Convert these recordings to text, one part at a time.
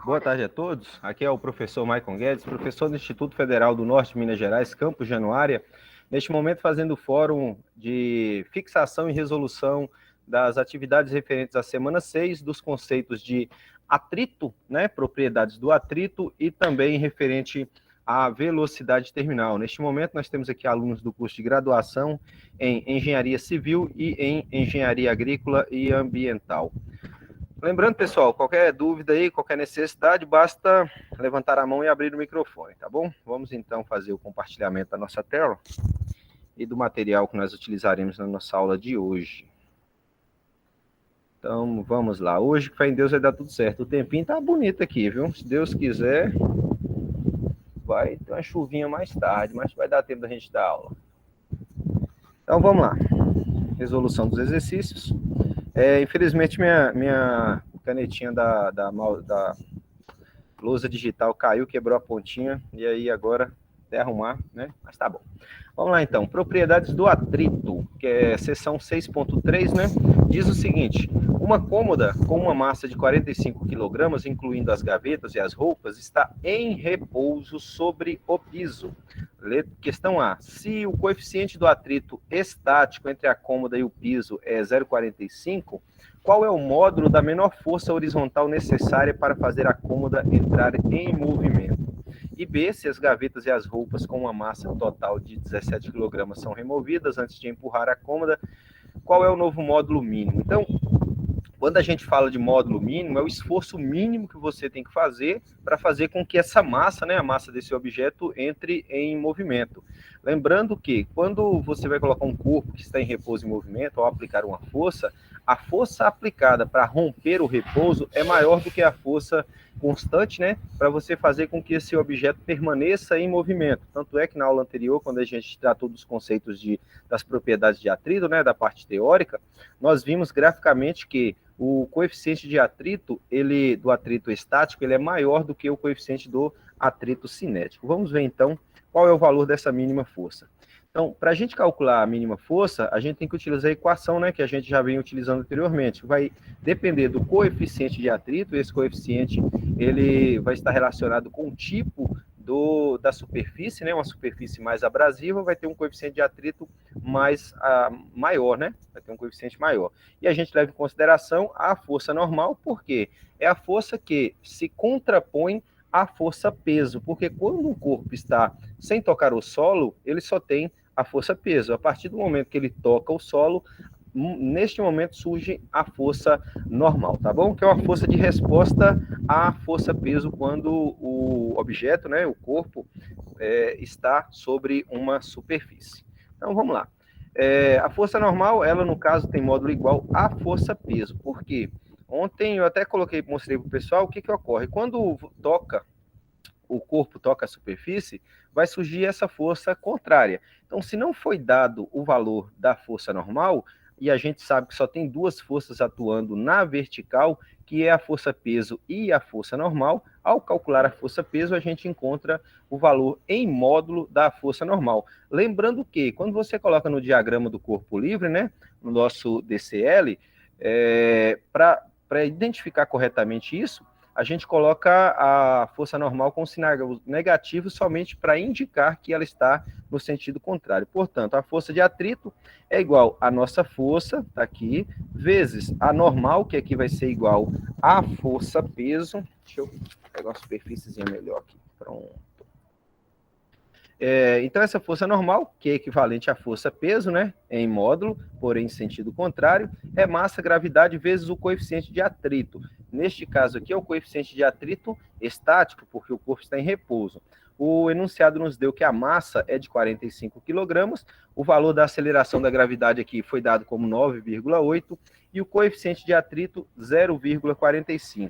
Boa tarde a todos. Aqui é o professor Maicon Guedes, professor do Instituto Federal do Norte de Minas Gerais, campus Januária. Neste momento fazendo o fórum de fixação e resolução das atividades referentes à semana 6, dos conceitos de atrito, né, propriedades do atrito e também referente à velocidade terminal. Neste momento nós temos aqui alunos do curso de graduação em Engenharia Civil e em Engenharia Agrícola e Ambiental. Lembrando, pessoal, qualquer dúvida aí, qualquer necessidade, basta levantar a mão e abrir o microfone, tá bom? Vamos então fazer o compartilhamento da nossa tela e do material que nós utilizaremos na nossa aula de hoje. Então, vamos lá. Hoje, que fé em Deus, vai dar tudo certo. O tempinho tá bonito aqui, viu? Se Deus quiser, vai ter uma chuvinha mais tarde, mas vai dar tempo da gente dar aula. Então, vamos lá. Resolução dos exercícios. Infelizmente, minha canetinha da lousa digital caiu, quebrou a pontinha, e aí agora até arrumar, né? Mas tá bom. Vamos lá, então. Propriedades do atrito, que é seção 6.3, né? Diz o seguinte: uma cômoda com uma massa de 45 kg, incluindo as gavetas e as roupas, está em repouso sobre o piso. Questão A. Se o coeficiente do atrito estático entre a cômoda e o piso é 0,45, qual é o módulo da menor força horizontal necessária para fazer a cômoda entrar em movimento? E B, se as gavetas e as roupas com uma massa total de 17 kg são removidas antes de empurrar a cômoda, qual é o novo módulo mínimo? Então, quando a gente fala de módulo mínimo, é o esforço mínimo que você tem que fazer para fazer com que essa massa, né, a massa desse objeto, entre em movimento. Lembrando que quando você vai colocar um corpo que está em repouso em movimento, ao aplicar uma força, a força aplicada para romper o repouso é maior do que a força constante, né, para você fazer com que esse objeto permaneça em movimento. Tanto é que na aula anterior, quando a gente tratou dos conceitos das propriedades de atrito, né, da parte teórica, nós vimos graficamente que o coeficiente de atrito, do atrito estático, ele é maior do que o coeficiente do atrito cinético. Vamos ver, então, qual é o valor dessa mínima força. Então, para a gente calcular a mínima força, a gente tem que utilizar a equação, né, que a gente já vem utilizando anteriormente. Vai depender do coeficiente de atrito, esse coeficiente ele vai estar relacionado com o tipo da superfície, né, uma superfície mais abrasiva, vai ter um coeficiente de atrito maior, né, vai ter um coeficiente maior. E a gente leva em consideração a força normal, porque é a força que se contrapõe à força peso, porque quando um corpo está sem tocar o solo, ele só tem a força peso. A partir do momento que ele toca o solo, neste momento surge a força normal, tá bom? Que é uma força de resposta à força peso quando o objeto, né, o corpo, está sobre uma superfície. Então, vamos lá. A força normal, ela no caso tem módulo igual à força peso. Por quê? Ontem eu até mostrei para o pessoal o que ocorre. Quando o corpo toca a superfície, vai surgir essa força contrária. Então, se não foi dado o valor da força normal, e a gente sabe que só tem duas forças atuando na vertical, que é a força peso e a força normal, ao calcular a força peso, a gente encontra o valor em módulo da força normal. Lembrando que, quando você coloca no diagrama do corpo livre, né, no nosso DCL, para identificar corretamente isso, a gente coloca a força normal com sinal negativo somente para indicar que ela está no sentido contrário. Portanto, a força de atrito é igual à nossa força, tá aqui, vezes a normal, que aqui vai ser igual à força peso. Deixa eu pegar uma superfíciezinha melhor aqui. Pronto. Então, essa força normal, que é equivalente à força peso, né, em módulo, porém em sentido contrário, é massa, gravidade vezes o coeficiente de atrito. Neste caso aqui é o coeficiente de atrito estático, porque o corpo está em repouso. O enunciado nos deu que a massa é de 45 kg, o valor da aceleração da gravidade aqui foi dado como 9,8 e o coeficiente de atrito 0,45.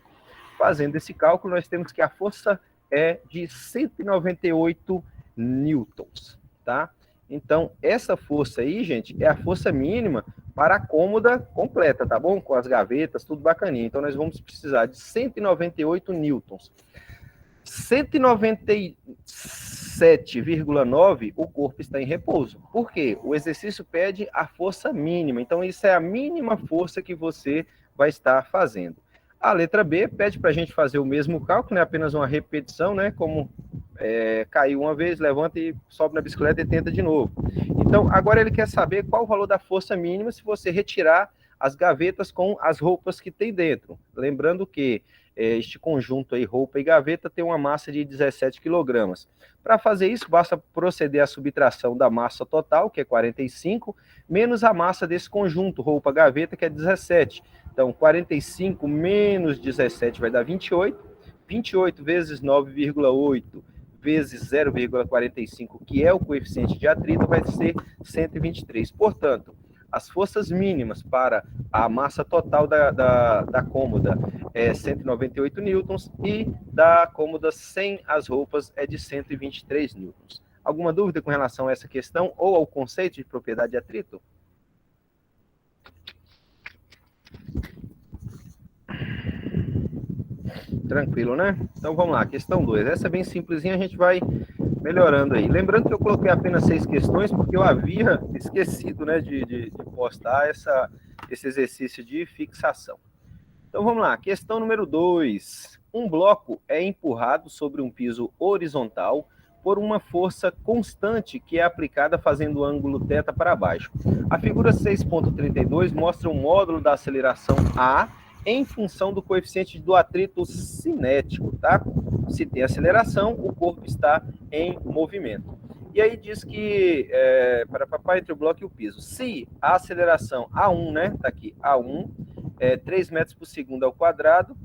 Fazendo esse cálculo, nós temos que a força é de 198 newtons, tá? Então, essa força aí, gente, é a força mínima para a cômoda completa, tá bom? Com as gavetas, tudo bacaninha. Então, nós vamos precisar de 198 newtons. 197,9, o corpo está em repouso. Por quê? O exercício pede a força mínima. Então, isso é a mínima força que você vai estar fazendo. A letra B pede para a gente fazer o mesmo cálculo, né? Apenas uma repetição, né? Como caiu uma vez, levanta e sobe na bicicleta e tenta de novo. Então, agora ele quer saber qual o valor da força mínima se você retirar as gavetas com as roupas que tem dentro. Lembrando que este conjunto aí, roupa e gaveta, tem uma massa de 17 kg. Para fazer isso, basta proceder à subtração da massa total, que é 45, menos a massa desse conjunto, roupa-gaveta, que é 17. Então, 45 menos 17 vai dar 28. 28 vezes 9,8 vezes 0,45, que é o coeficiente de atrito, vai ser 123. Portanto, as forças mínimas para a massa total da cômoda é 198 newtons e da cômoda sem as roupas é de 123 newtons. Alguma dúvida com relação a essa questão ou ao conceito de propriedade de atrito? Tranquilo, né? Então vamos lá, questão 2. Essa é bem simplesinha, a gente vai melhorando aí. Lembrando que eu coloquei apenas 6 questões, porque eu havia esquecido, né, de postar esse exercício de fixação. Então vamos lá, questão número 2. Um bloco é empurrado sobre um piso horizontal por uma força constante que é aplicada fazendo o ângulo θ para baixo. A figura 6.32 mostra o módulo da aceleração A em função do coeficiente do atrito cinético, tá? Se tem aceleração, o corpo está em movimento. E aí diz que, entre o bloco e o piso, se a aceleração A1, né, tá aqui, A1, 3 metros por segundo ao quadrado,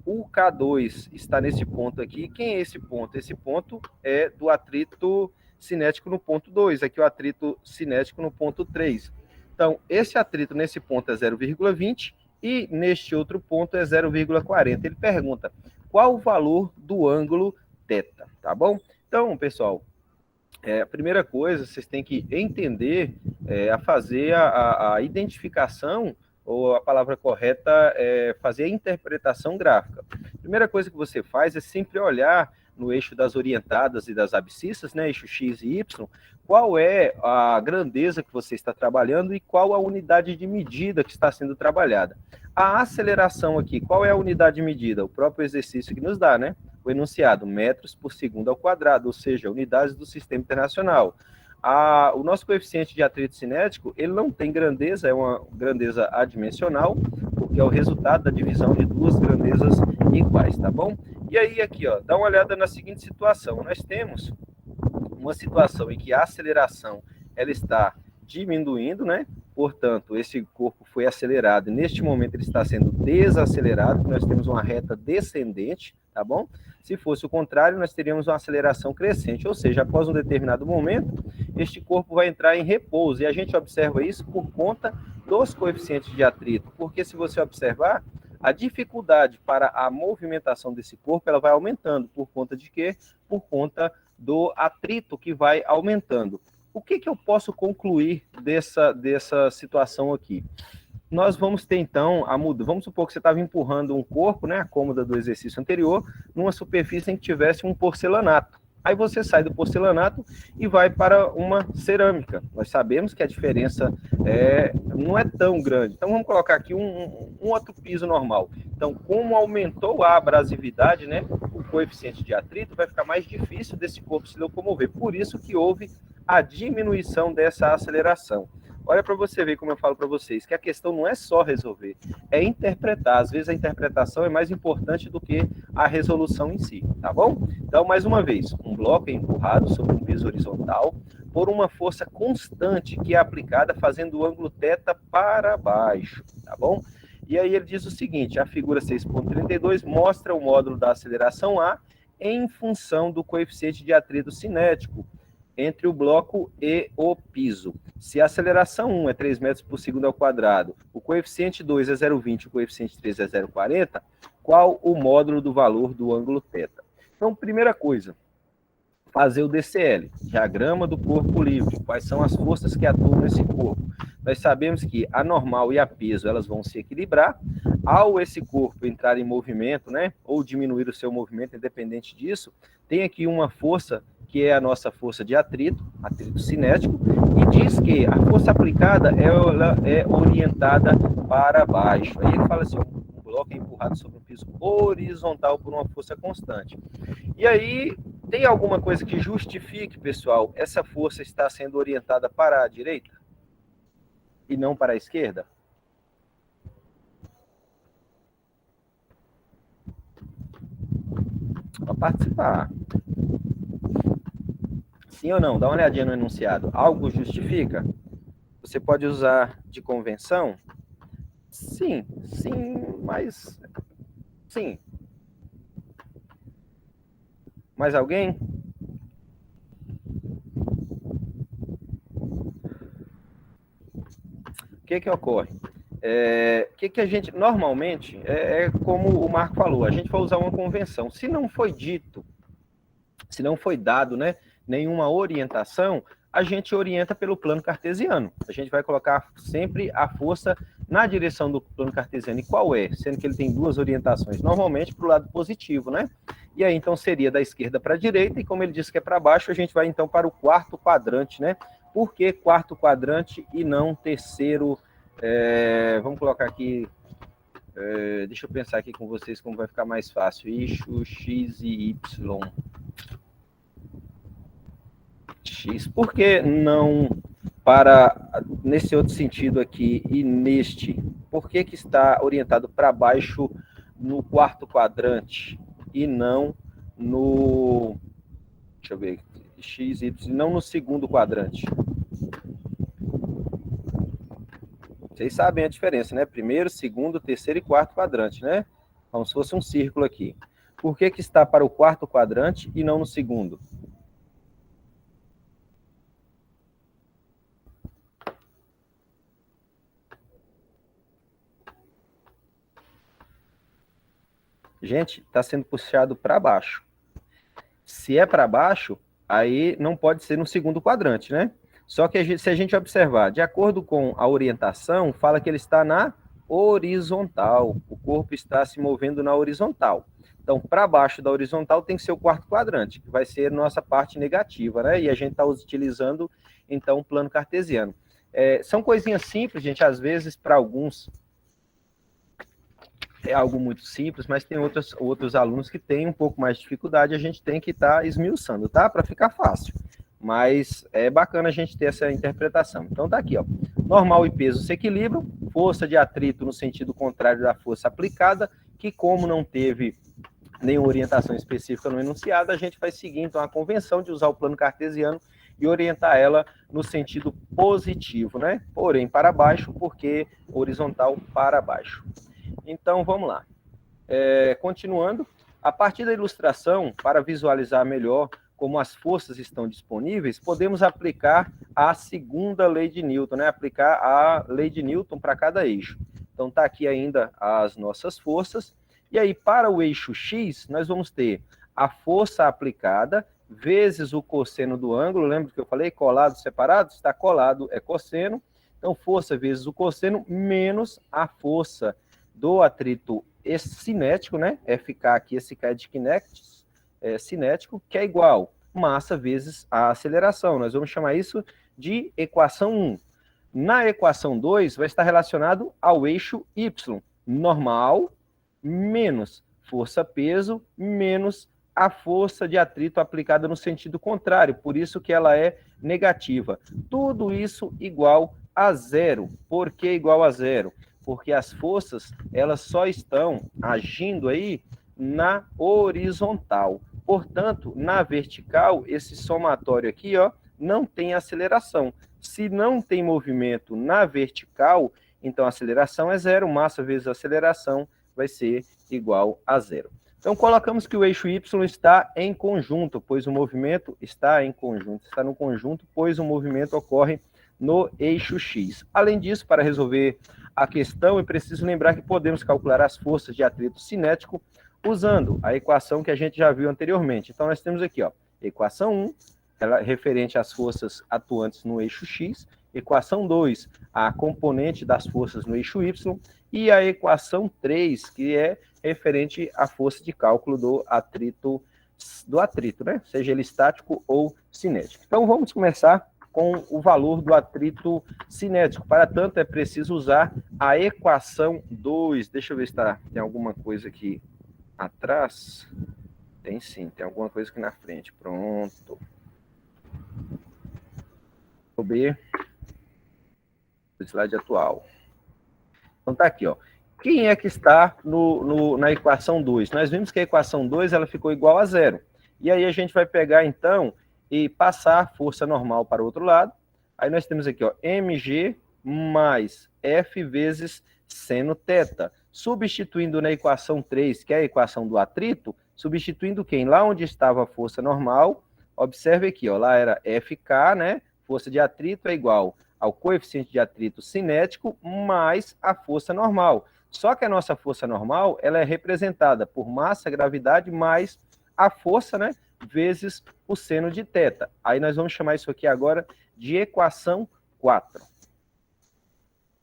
o K2 está nesse ponto aqui. Quem é esse ponto? Esse ponto é do atrito cinético no ponto 2, aqui o atrito cinético no ponto 3. Então, esse atrito nesse ponto é 0,20 e neste outro ponto é 0,40. Ele pergunta qual o valor do ângulo θ, tá bom? Então, pessoal, a primeira coisa, vocês têm que entender a fazer a identificação, ou a palavra correta é fazer a interpretação gráfica. A primeira coisa que você faz é sempre olhar no eixo das orientadas e das abscissas, né, eixo X e Y, qual é a grandeza que você está trabalhando e qual a unidade de medida que está sendo trabalhada. A aceleração aqui, qual é a unidade de medida? O próprio exercício que nos dá, né? O enunciado, metros por segundo ao quadrado, ou seja, unidades do Sistema Internacional. O nosso coeficiente de atrito cinético, ele não tem grandeza, é uma grandeza adimensional, porque é o resultado da divisão de duas grandezas iguais, tá bom? E aí, aqui, ó, dá uma olhada na seguinte situação. Nós temos uma situação em que a aceleração, ela está diminuindo, né? Portanto, esse corpo foi acelerado, e neste momento ele está sendo desacelerado, nós temos uma reta descendente, tá bom? Se fosse o contrário, nós teríamos uma aceleração crescente, ou seja, após um determinado momento, este corpo vai entrar em repouso, e a gente observa isso por conta dos coeficientes de atrito, porque se você observar, a dificuldade para a movimentação desse corpo, ela vai aumentando, por conta de quê? Por conta do atrito que vai aumentando. O que eu posso concluir dessa situação aqui? Nós vamos ter, então, a mudança. Vamos supor que você estava empurrando um corpo, né, a cômoda do exercício anterior, numa superfície em que tivesse um porcelanato. Aí você sai do porcelanato e vai para uma cerâmica. Nós sabemos que a diferença não é tão grande. Então, vamos colocar aqui um outro piso normal. Então, como aumentou a abrasividade, né, o coeficiente de atrito, vai ficar mais difícil desse corpo se locomover. Por isso que houve a diminuição dessa aceleração. Olha para você ver como eu falo para vocês, que a questão não é só resolver, é interpretar. Às vezes a interpretação é mais importante do que a resolução em si, tá bom? Então, mais uma vez, um bloco é empurrado sobre um piso horizontal por uma força constante que é aplicada fazendo o ângulo θ para baixo, tá bom? E aí ele diz o seguinte, a figura 6.32 mostra o módulo da aceleração A em função do coeficiente de atrito cinético entre o bloco e o piso. Se a aceleração 1 é 3 metros por segundo ao quadrado, o coeficiente 2 é 0,20, o coeficiente 3 é 0,40, qual o módulo do valor do ângulo θ? Então, primeira coisa, fazer o DCL, diagrama do corpo livre, quais são as forças que atuam nesse corpo. Nós sabemos que a normal e a peso, elas vão se equilibrar. Ao esse corpo entrar em movimento, né, ou diminuir o seu movimento, independente disso, tem aqui uma força que é a nossa força de atrito cinético, e diz que a força aplicada ela é orientada para baixo. Aí ele fala assim, um bloco é empurrado sobre um piso piso horizontal por uma força constante. E aí, tem alguma coisa que justifique, pessoal, essa força está sendo orientada para a direita e não para a esquerda? Para participar. Sim ou não? Dá uma olhadinha no enunciado. Algo justifica? Você pode usar de convenção? Sim, mas... Sim. Mais alguém? O que ocorre? Que a gente, normalmente, como o Marco falou, a gente vai usar uma convenção. Se não foi dito, se não foi dado, né, nenhuma orientação, a gente orienta pelo plano cartesiano. A gente vai colocar sempre a força na direção do plano cartesiano. E qual é? Sendo que ele tem duas orientações, normalmente para o lado positivo, né? E aí, então, seria da esquerda para a direita, e como ele disse que é para baixo, a gente vai, então, para o quarto quadrante, né? Por que quarto quadrante e não terceiro? Vamos colocar aqui, deixa eu pensar aqui com vocês como vai ficar mais fácil. Eixo X e Y. X. Por que não para nesse outro sentido aqui e neste? Por que está orientado para baixo no quarto quadrante e não no... Deixa eu ver. X, Y, não no segundo quadrante? Vocês sabem a diferença, né? Primeiro, segundo, terceiro e quarto quadrante, né? Como se fosse um círculo aqui. Por que está para o quarto quadrante e não no segundo? Gente, está sendo puxado para baixo. Se é para baixo, aí não pode ser no segundo quadrante, né? Só que se a gente observar, de acordo com a orientação, fala que ele está na horizontal. O corpo está se movendo na horizontal. Então, para baixo da horizontal tem que ser o quarto quadrante, que vai ser nossa parte negativa, né? E a gente está utilizando, então, o plano cartesiano. São coisinhas simples, gente, às vezes, para alguns é algo muito simples, mas tem outros alunos que têm um pouco mais de dificuldade, a gente tem que estar esmiuçando, tá? Para ficar fácil. Mas é bacana a gente ter essa interpretação. Então tá aqui, ó. Normal e peso se equilibram, força de atrito no sentido contrário da força aplicada, que como não teve nenhuma orientação específica no enunciado, a gente vai seguir então a convenção de usar o plano cartesiano e orientar ela no sentido positivo, né? Porém para baixo, porque horizontal para baixo. Então, vamos lá. Continuando, a partir da ilustração, para visualizar melhor como as forças estão disponíveis, podemos aplicar a segunda lei de Newton, né? Aplicar a lei de Newton para cada eixo. Então, está aqui ainda as nossas forças. E aí, para o eixo X, nós vamos ter a força aplicada vezes o cosseno do ângulo. Lembra que eu falei colado, separado? Está colado, é cosseno. Então, força vezes o cosseno menos a força do atrito cinético, né? FK aqui, esse K é de kinetics, cinético, que é igual massa vezes a aceleração. Nós vamos chamar isso de equação 1. Na equação 2, vai estar relacionado ao eixo Y, normal, menos força-peso, menos a força de atrito aplicada no sentido contrário, por isso que ela é negativa. Tudo isso igual a zero. Por que igual a zero? Porque as forças, elas só estão agindo aí na horizontal. Portanto, na vertical, esse somatório aqui, ó, não tem aceleração. Se não tem movimento na vertical, então a aceleração é zero, massa vezes aceleração vai ser igual a zero. Então, colocamos que o eixo Y está em conjunto, pois o movimento está em conjunto. Está no conjunto, pois o movimento ocorre no eixo X. Além disso, para resolver a questão, é preciso lembrar que podemos calcular as forças de atrito cinético usando a equação que a gente já viu anteriormente. Então, nós temos aqui, ó, equação 1, ela é referente às forças atuantes no eixo X, equação 2, a componente das forças no eixo Y, e a equação 3, que é referente à força de cálculo do atrito, né? Seja ele estático ou cinético. Então, vamos começar com o valor do atrito cinético. Para tanto, é preciso usar a equação 2. Deixa eu ver se tem alguma coisa aqui atrás. Tem sim, tem alguma coisa aqui na frente. Pronto. Vou ver o slide atual. Então tá aqui, ó. Quem é que está na equação 2? Nós vimos que a equação 2 ela ficou igual a zero. E aí a gente vai pegar, então, e passar a força normal para o outro lado. Aí nós temos aqui, ó, mg mais F vezes seno θ. Substituindo na equação 3, que é a equação do atrito, substituindo quem? Lá onde estava a força normal, observe aqui, ó, lá era FK, né? Força de atrito é igual ao coeficiente de atrito cinético mais a força normal. Só que a nossa força normal, ela é representada por massa, gravidade, mais a força, né, vezes o seno de θ. Aí nós vamos chamar isso aqui agora de equação 4.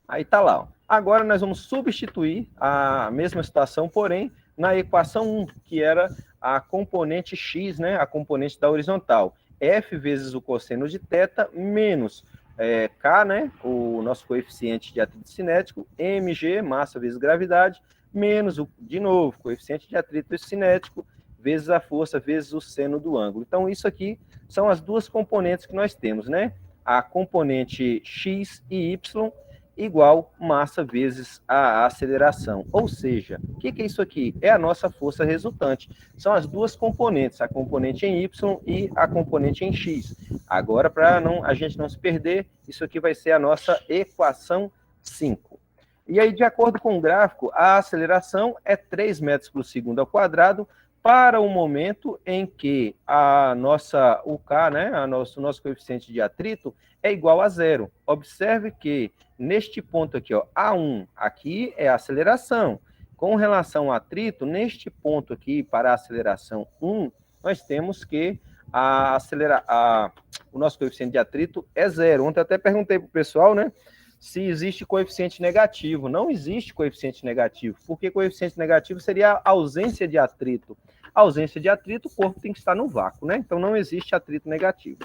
Aí tá lá, ó. Agora nós vamos substituir a mesma situação, porém, na equação 1, que era a componente x, né, a componente da horizontal. F vezes o cosseno de θ menos K, né, o nosso coeficiente de atrito cinético, mg, massa vezes gravidade, menos, de novo, coeficiente de atrito cinético, vezes a força, vezes o seno do ângulo. Então, isso aqui são as duas componentes que nós temos, né? A componente x e y igual massa vezes a aceleração. Ou seja, o que é isso aqui? É a nossa força resultante. São as duas componentes, a componente em y e a componente em x. Agora, para a gente não se perder, isso aqui vai ser a nossa equação 5. E aí, de acordo com o gráfico, a aceleração é 3 metros por segundo ao quadrado para o momento em que o K, né, o nosso coeficiente de atrito, é igual a zero. Observe que neste ponto aqui, ó, A1, aqui é a aceleração. Com relação ao atrito, neste ponto aqui, para a aceleração 1, nós temos que o nosso coeficiente de atrito é zero. Ontem eu até perguntei para o pessoal, né, se existe coeficiente negativo. Não existe coeficiente negativo, porque coeficiente negativo seria a ausência de atrito. A ausência de atrito, o corpo tem que estar no vácuo, né? Então não existe atrito negativo.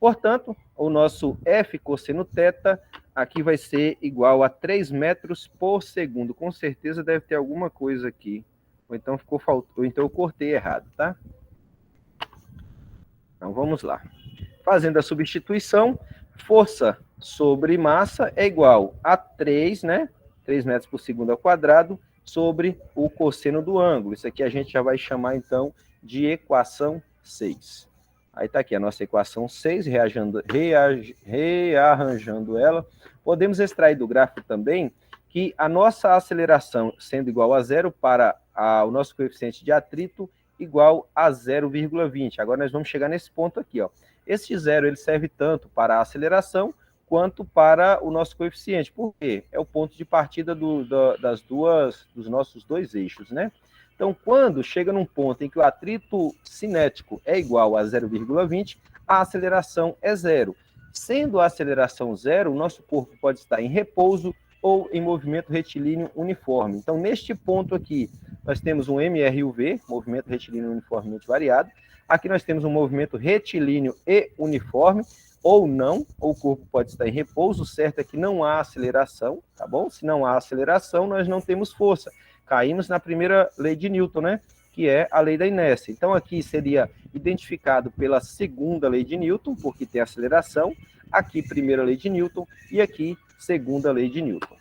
Portanto, o nosso F cosseno θ aqui vai ser igual a 3 metros por segundo. Com certeza deve ter alguma coisa aqui. Ou então ou então eu cortei errado, tá? Então vamos lá. Fazendo a substituição, força sobre massa é igual a 3, né? 3 metros por segundo ao quadrado sobre o cosseno do ângulo. Isso aqui a gente já vai chamar, então, de equação 6. Aí está aqui a nossa equação 6, rearranjando ela. Podemos extrair do gráfico também que a nossa aceleração sendo igual a zero para o nosso coeficiente de atrito igual a 0,20. Agora nós vamos chegar nesse ponto aqui, ó. Esse zero ele serve tanto para a aceleração quanto para o nosso coeficiente. Por quê? É o ponto de partida dos nossos dois eixos, né? Então, quando chega num ponto em que o atrito cinético é igual a 0,20, a aceleração é zero. Sendo a aceleração zero, o nosso corpo pode estar em repouso ou em movimento retilíneo uniforme. Então, neste ponto aqui, nós temos um MRUV, movimento retilíneo uniformemente variado. Aqui nós temos um movimento retilíneo e uniforme, ou não, ou o corpo pode estar em repouso, certo é que não há aceleração, tá bom? Se não há aceleração, nós não temos força. Caímos na primeira lei de Newton, né? Que é a lei da inércia. Então, aqui seria identificado pela segunda lei de Newton, porque tem aceleração. Aqui, primeira lei de Newton, e aqui, segunda lei de Newton.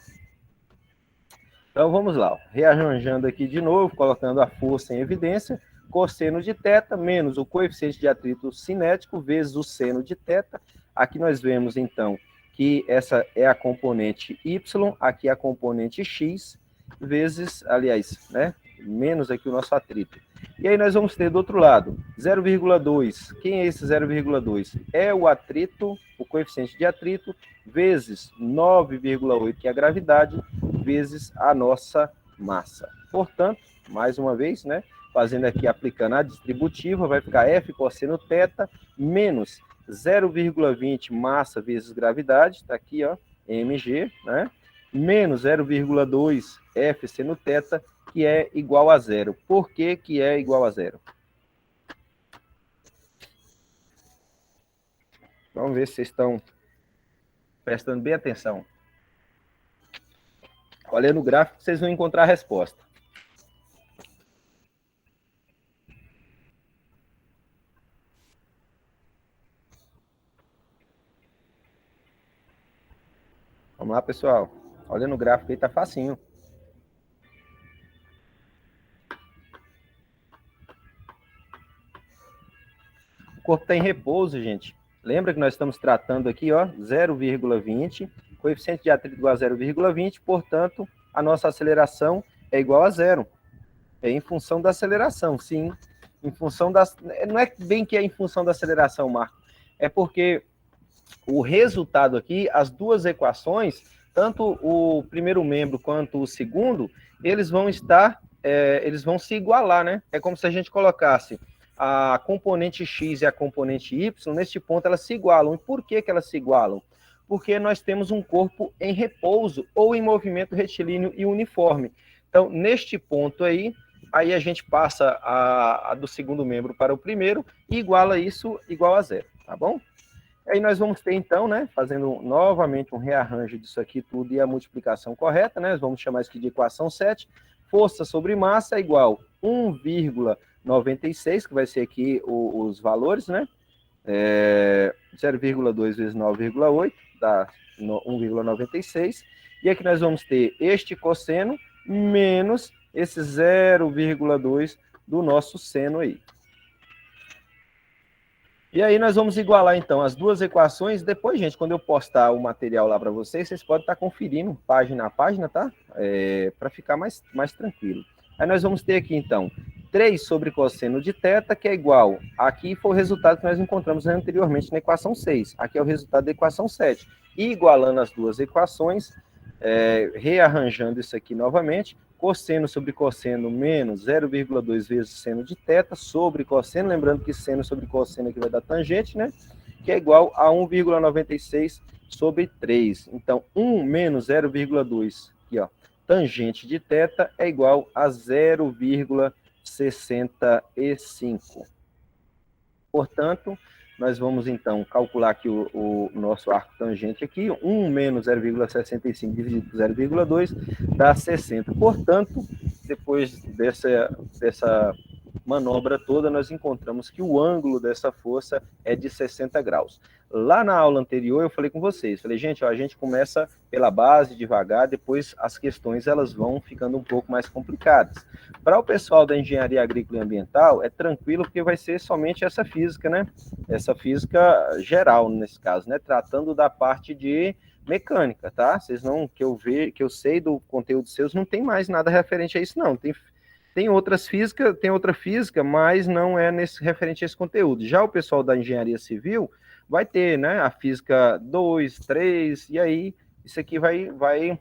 Então, vamos lá. Ó. Rearranjando aqui de novo, colocando a força em evidência. Cosseno de θ menos o coeficiente de atrito cinético vezes o seno de θ. Aqui nós vemos, então, que essa é a componente y, aqui é a componente x, vezes, aliás, né, menos aqui o nosso atrito. E aí nós vamos ter do outro lado, 0,2. Quem é esse 0,2? É o atrito, o coeficiente de atrito, vezes 9,8, que é a gravidade, vezes a nossa massa. Portanto, mais uma vez, né, fazendo aqui, aplicando a distributiva, vai ficar F cosseno θ menos 0,20 massa vezes gravidade, está aqui, ó, mg, né, menos 0,2 F seno θ, que é igual a zero. Por que que é igual a zero? Vamos ver se vocês estão Prestando bem atenção. Olha no gráfico, vocês vão encontrar a resposta. Vamos lá, pessoal. Olha no gráfico aí, tá facinho. O corpo está em repouso, gente. Lembra que nós estamos tratando aqui, ó, 0,20, coeficiente de atrito igual a 0,20, portanto, a nossa aceleração é igual a zero. É em função da aceleração, sim. Em função das... Não é bem que é em função da aceleração, Marco. É porque o resultado aqui, as duas equações, tanto o primeiro membro quanto o segundo, eles vão estar, eles vão se igualar, né? É como se a gente colocasse a componente x e a componente y, neste ponto elas se igualam. E por que elas se igualam? Porque nós temos um corpo em repouso ou em movimento retilíneo e uniforme. Então, neste ponto aí a gente passa a do segundo membro para o primeiro e iguala isso igual a zero, tá bom? Aí nós vamos ter, então, né, fazendo novamente um rearranjo disso aqui tudo e a multiplicação correta, né, nós vamos chamar isso aqui de equação 7, força sobre massa é igual a 1,96, que vai ser aqui os valores, né, 0,2 vezes 9,8, dá 1,96, e aqui nós vamos ter este cosseno menos esse 0,2 do nosso seno aí. E aí nós vamos igualar, então, as duas equações. Depois, gente, quando eu postar o material lá para vocês, vocês podem estar conferindo página a página, tá? Para ficar mais tranquilo. Aí nós vamos ter aqui, então, 3 sobre cosseno de θ, que é igual... Aqui foi o resultado que nós encontramos anteriormente na equação 6. Aqui é o resultado da equação 7. E igualando as duas equações, rearranjando isso aqui novamente, cosseno sobre cosseno menos 0,2 vezes seno de θ sobre cosseno, lembrando que seno sobre cosseno aqui vai dar tangente, né? Que é igual a 1,96 sobre 3. Então, 1 menos 0,2, aqui, ó, tangente de θ é igual a 0,65. Portanto, nós vamos, então, calcular aqui o nosso arco tangente aqui. 1 menos 0,65 dividido por 0,2 dá 60. Portanto, depois dessa manobra toda, nós encontramos que o ângulo dessa força é de 60 graus. Lá na aula anterior, eu falei com vocês, falei, gente, ó, a gente começa pela base, devagar, depois as questões elas vão ficando um pouco mais complicadas. Para o pessoal da engenharia agrícola e ambiental, é tranquilo, porque vai ser somente essa física, né? Essa física geral, nesse caso, né? Tratando da parte de mecânica, tá? Vocês não, que eu sei do conteúdo seus, não tem mais nada referente a isso, não. Tem outra física, mas não é referente a esse conteúdo. Já o pessoal da engenharia civil vai ter, né, a física 2, 3, e aí isso aqui vai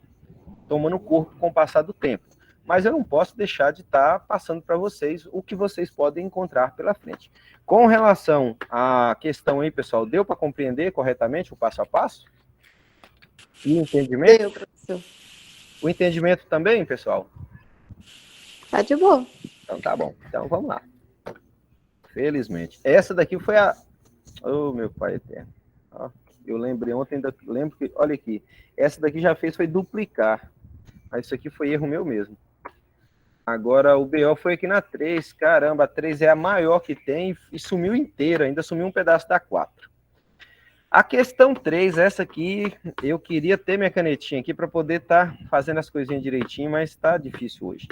tomando corpo com o passar do tempo. Mas eu não posso deixar de estar passando para vocês o que vocês podem encontrar pela frente. Com relação à questão aí, pessoal, deu para compreender corretamente o passo a passo? E o entendimento? Deu, professor. O entendimento também, pessoal? Tá de boa. Então tá bom. Então vamos lá. Felizmente. Essa daqui foi a... Oh, meu pai eterno. Ó, eu lembrei ontem, lembro que... Olha aqui. Essa daqui já fez foi duplicar. Mas isso aqui foi erro meu mesmo. Agora o BO foi aqui na 3. Caramba, a 3 é a maior que tem e sumiu inteira. Ainda sumiu um pedaço da 4. A questão 3, essa aqui, eu queria ter minha canetinha aqui para poder estar fazendo as coisinhas direitinho, mas está difícil hoje.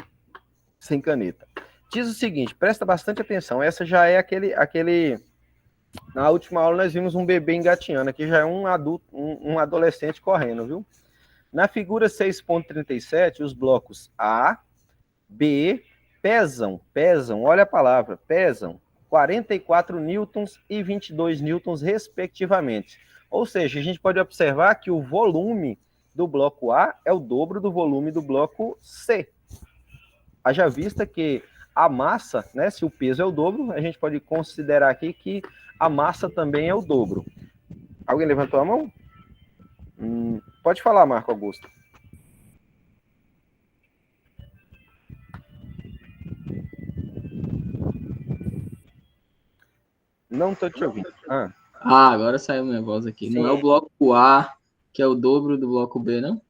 Sem caneta. Diz o seguinte, presta bastante atenção. Essa já é aquele... Na última aula nós vimos um bebê engatinhando. Aqui já é um adulto, um adolescente correndo, viu? Na figura 6.37, os blocos A, B, pesam, olha a palavra, pesam 44 newtons e 22 newtons, respectivamente. Ou seja, a gente pode observar que o volume do bloco A é o dobro do volume do bloco C. Haja vista que a massa, né, se o peso é o dobro, a gente pode considerar aqui que a massa também é o dobro. Alguém levantou a mão? Pode falar, Marco Augusto. Não estou te ouvindo. Agora saiu minha voz aqui. Sim. Não é o bloco A que é o dobro do bloco B, não?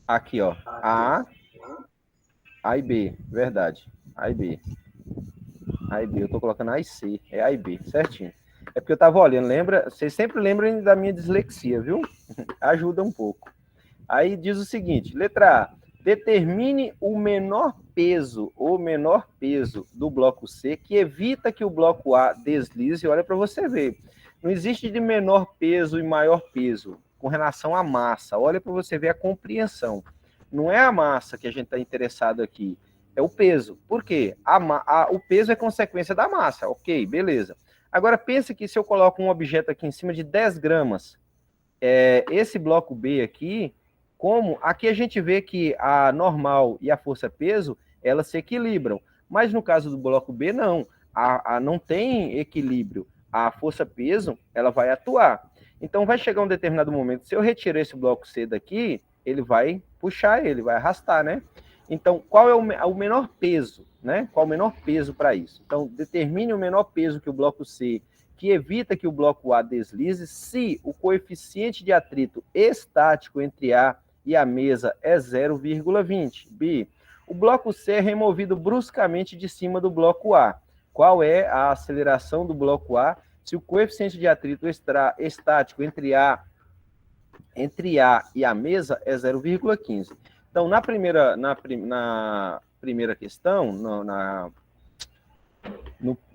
Aqui, ó. A e B, verdade. A e B. A e B, eu tô colocando A e C. É A e B, certinho. É porque eu tava olhando, lembra? Vocês sempre lembram da minha dislexia, viu? Ajuda um pouco. Aí diz o seguinte, letra A, determine o menor peso ou menor peso do bloco C que evita que o bloco A deslize. Olha para você ver. Não existe de menor peso e maior peso com relação à massa. Olha para você ver a compreensão. Não é a massa que a gente está interessado aqui, é o peso. Por quê? O peso é consequência da massa. Ok, beleza. Agora pensa que se eu coloco um objeto aqui em cima de 10 gramas, esse bloco B aqui, como aqui a gente vê que a normal e a força-peso, elas se equilibram. Mas no caso do bloco B, não. Não tem equilíbrio. A força-peso, ela vai atuar. Então vai chegar um determinado momento, se eu retirar esse bloco C daqui, ele vai puxar ele, vai arrastar, né? Então, qual é o menor peso, né? Qual o menor peso para isso? Então, determine o menor peso que o bloco C, que evita que o bloco A deslize, se o coeficiente de atrito estático entre A e a mesa é 0,20. B, o bloco C é removido bruscamente de cima do bloco A. Qual é a aceleração do bloco A se o coeficiente de atrito estático entre A e a mesa é 0,15? Então, na primeira questão,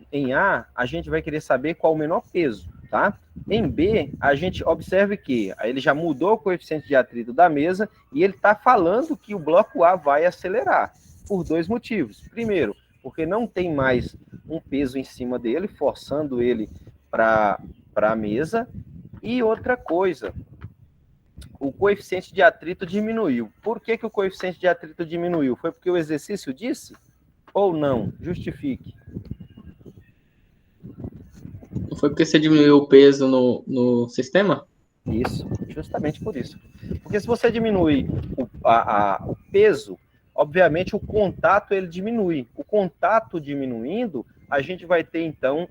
em A, a gente vai querer saber qual o menor peso, tá? Em B, a gente observa que ele já mudou o coeficiente de atrito da mesa e ele está falando que o bloco A vai acelerar, por dois motivos. Primeiro, porque não tem mais um peso em cima dele, forçando ele para a mesa. E outra coisa, o coeficiente de atrito diminuiu. Por que o coeficiente de atrito diminuiu? Foi porque o exercício disse? Ou não? Justifique. Não foi porque você diminuiu o peso no sistema? Isso, justamente por isso. Porque se você diminui o peso, obviamente o contato ele diminui. O contato diminuindo, a gente vai ter então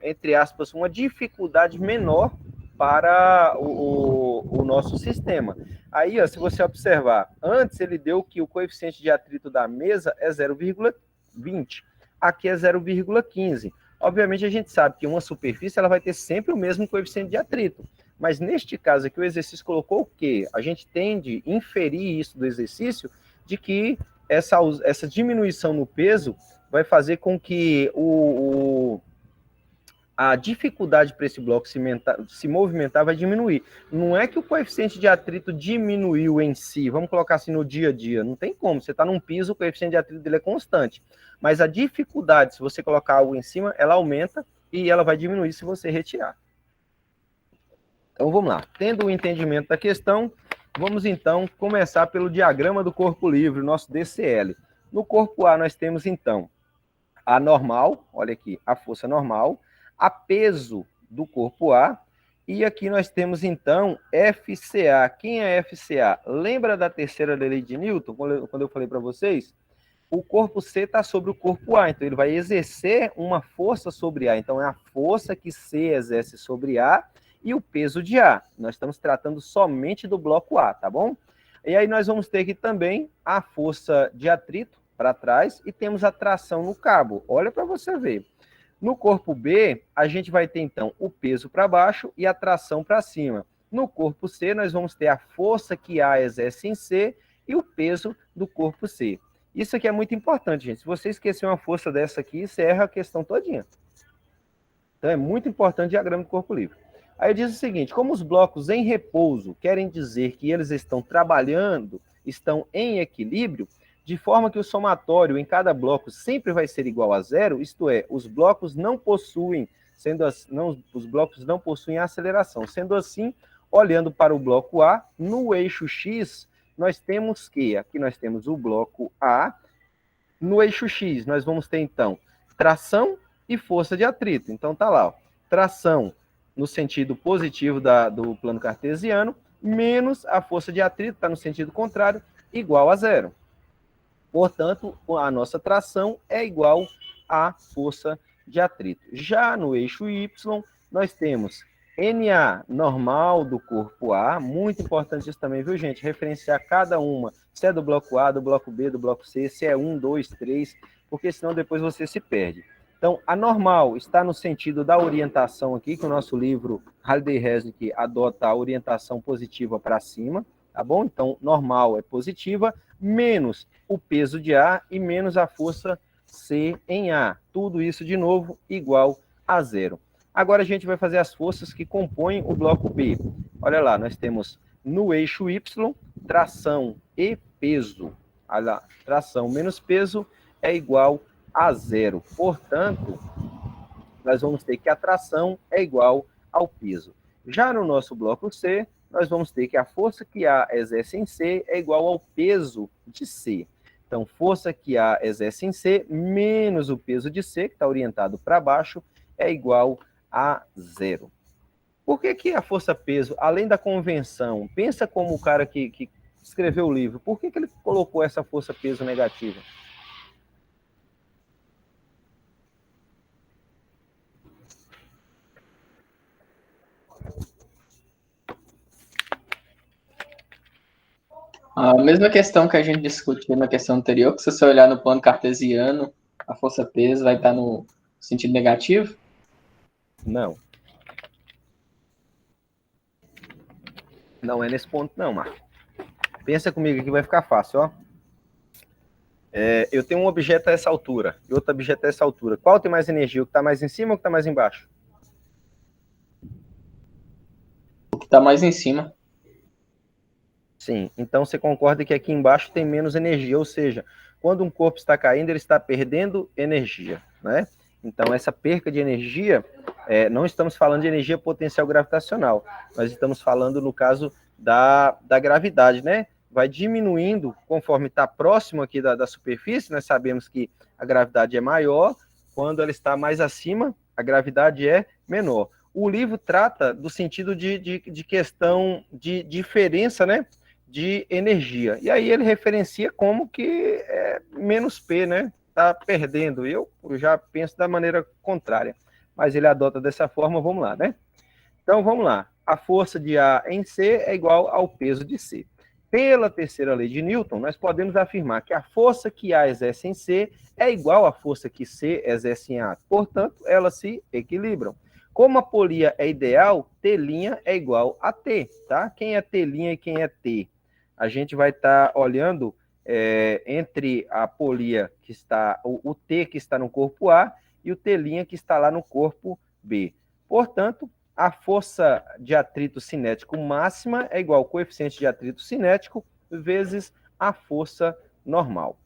entre aspas, uma dificuldade menor para o nosso sistema. Aí, ó, se você observar, antes ele deu que o coeficiente de atrito da mesa é 0,20, aqui é 0,15. Obviamente a gente sabe que uma superfície ela vai ter sempre o mesmo coeficiente de atrito. Mas neste caso aqui, o exercício colocou o quê? A gente tende a inferir isso do exercício, de que essa diminuição no peso vai fazer com que a dificuldade para esse bloco se movimentar vai diminuir. Não é que o coeficiente de atrito diminuiu em si, vamos colocar assim no dia a dia, não tem como, você está num piso, o coeficiente de atrito dele é constante, mas a dificuldade, se você colocar algo em cima, ela aumenta e ela vai diminuir se você retirar. Então vamos lá, tendo o entendimento da questão, vamos então começar pelo diagrama do corpo livre, nosso DCL. No corpo A nós temos então a normal, olha aqui, a força normal, a peso do corpo A, e aqui nós temos, então, FCA. Quem é FCA? Lembra da terceira lei de Newton, quando eu falei para vocês? O corpo C está sobre o corpo A, então ele vai exercer uma força sobre A. Então, é a força que C exerce sobre A e o peso de A. Nós estamos tratando somente do bloco A, tá bom? E aí nós vamos ter aqui também a força de atrito para trás e temos a tração no cabo. Olha para você ver. No corpo B, a gente vai ter, então, o peso para baixo e a tração para cima. No corpo C, nós vamos ter a força que A exerce em C e o peso do corpo C. Isso aqui é muito importante, gente. Se você esquecer uma força dessa aqui, você erra a questão todinha. Então, é muito importante o diagrama do corpo livre. Aí diz o seguinte, como os blocos em repouso querem dizer que eles estão trabalhando, estão em equilíbrio, de forma que o somatório em cada bloco sempre vai ser igual a zero, isto é, os blocos não possuem aceleração. Sendo assim, olhando para o bloco A, no eixo X, nós temos que, aqui nós temos o bloco A, no eixo X nós vamos ter então tração e força de atrito. Então tá lá, ó, tração no sentido positivo do plano cartesiano, menos a força de atrito, está no sentido contrário, igual a zero. Portanto, a nossa tração é igual à força de atrito. Já no eixo Y, nós temos NA normal do corpo A, muito importante isso também, viu, gente? Referenciar cada uma, se é do bloco A, do bloco B, do bloco C, se é 1, 2, 3, porque senão depois você se perde. Então, a normal está no sentido da orientação aqui, que o nosso livro Halliday-Resnick adota a orientação positiva para cima, tá bom? Então, normal é positiva, menos o peso de A e menos a força C em A. Tudo isso, de novo, igual a zero. Agora a gente vai fazer as forças que compõem o bloco B. Olha lá, nós temos no eixo Y, tração e peso. Olha lá, tração menos peso é igual a zero. Portanto, nós vamos ter que a tração é igual ao peso. Já no nosso bloco C, nós vamos ter que a força que A exerce em C é igual ao peso de C. Então, força que A exerce em C menos o peso de C, que está orientado para baixo, é igual a zero. Por que a força-peso, além da convenção, pensa como o cara que escreveu o livro, por que ele colocou essa força-peso negativa? A mesma questão que a gente discutiu na questão anterior, que se você olhar no plano cartesiano, a força-peso vai estar no sentido negativo? Não. Não é nesse ponto não, Marco. Pensa comigo aqui, vai ficar fácil, ó. Eu tenho um objeto a essa altura e outro objeto a essa altura. Qual tem mais energia? O que está mais em cima ou o que está mais embaixo? O que está mais em cima. Sim, então você concorda que aqui embaixo tem menos energia, ou seja, quando um corpo está caindo, ele está perdendo energia, né? Então, essa perca de energia, não estamos falando de energia potencial gravitacional, nós estamos falando, no caso, da gravidade, né? Vai diminuindo conforme está próximo aqui da superfície, nós sabemos que a gravidade é maior, quando ela está mais acima, a gravidade é menor. O livro trata do sentido de questão de diferença, né? De energia. E aí ele referencia como que é menos P, né? Está perdendo. Eu já penso da maneira contrária. Mas ele adota dessa forma, vamos lá, né? Então, vamos lá. A força de A em C é igual ao peso de C. Pela terceira lei de Newton, nós podemos afirmar que a força que A exerce em C é igual à força que C exerce em A. Portanto, elas se equilibram. Como a polia é ideal, T' é igual a T, tá? Quem é T' e quem é T? A gente vai estar olhando entre a polia que está, o T que está no corpo A e o T' que está lá no corpo B. Portanto, a força de atrito cinético máxima é igual ao coeficiente de atrito cinético vezes a força normal.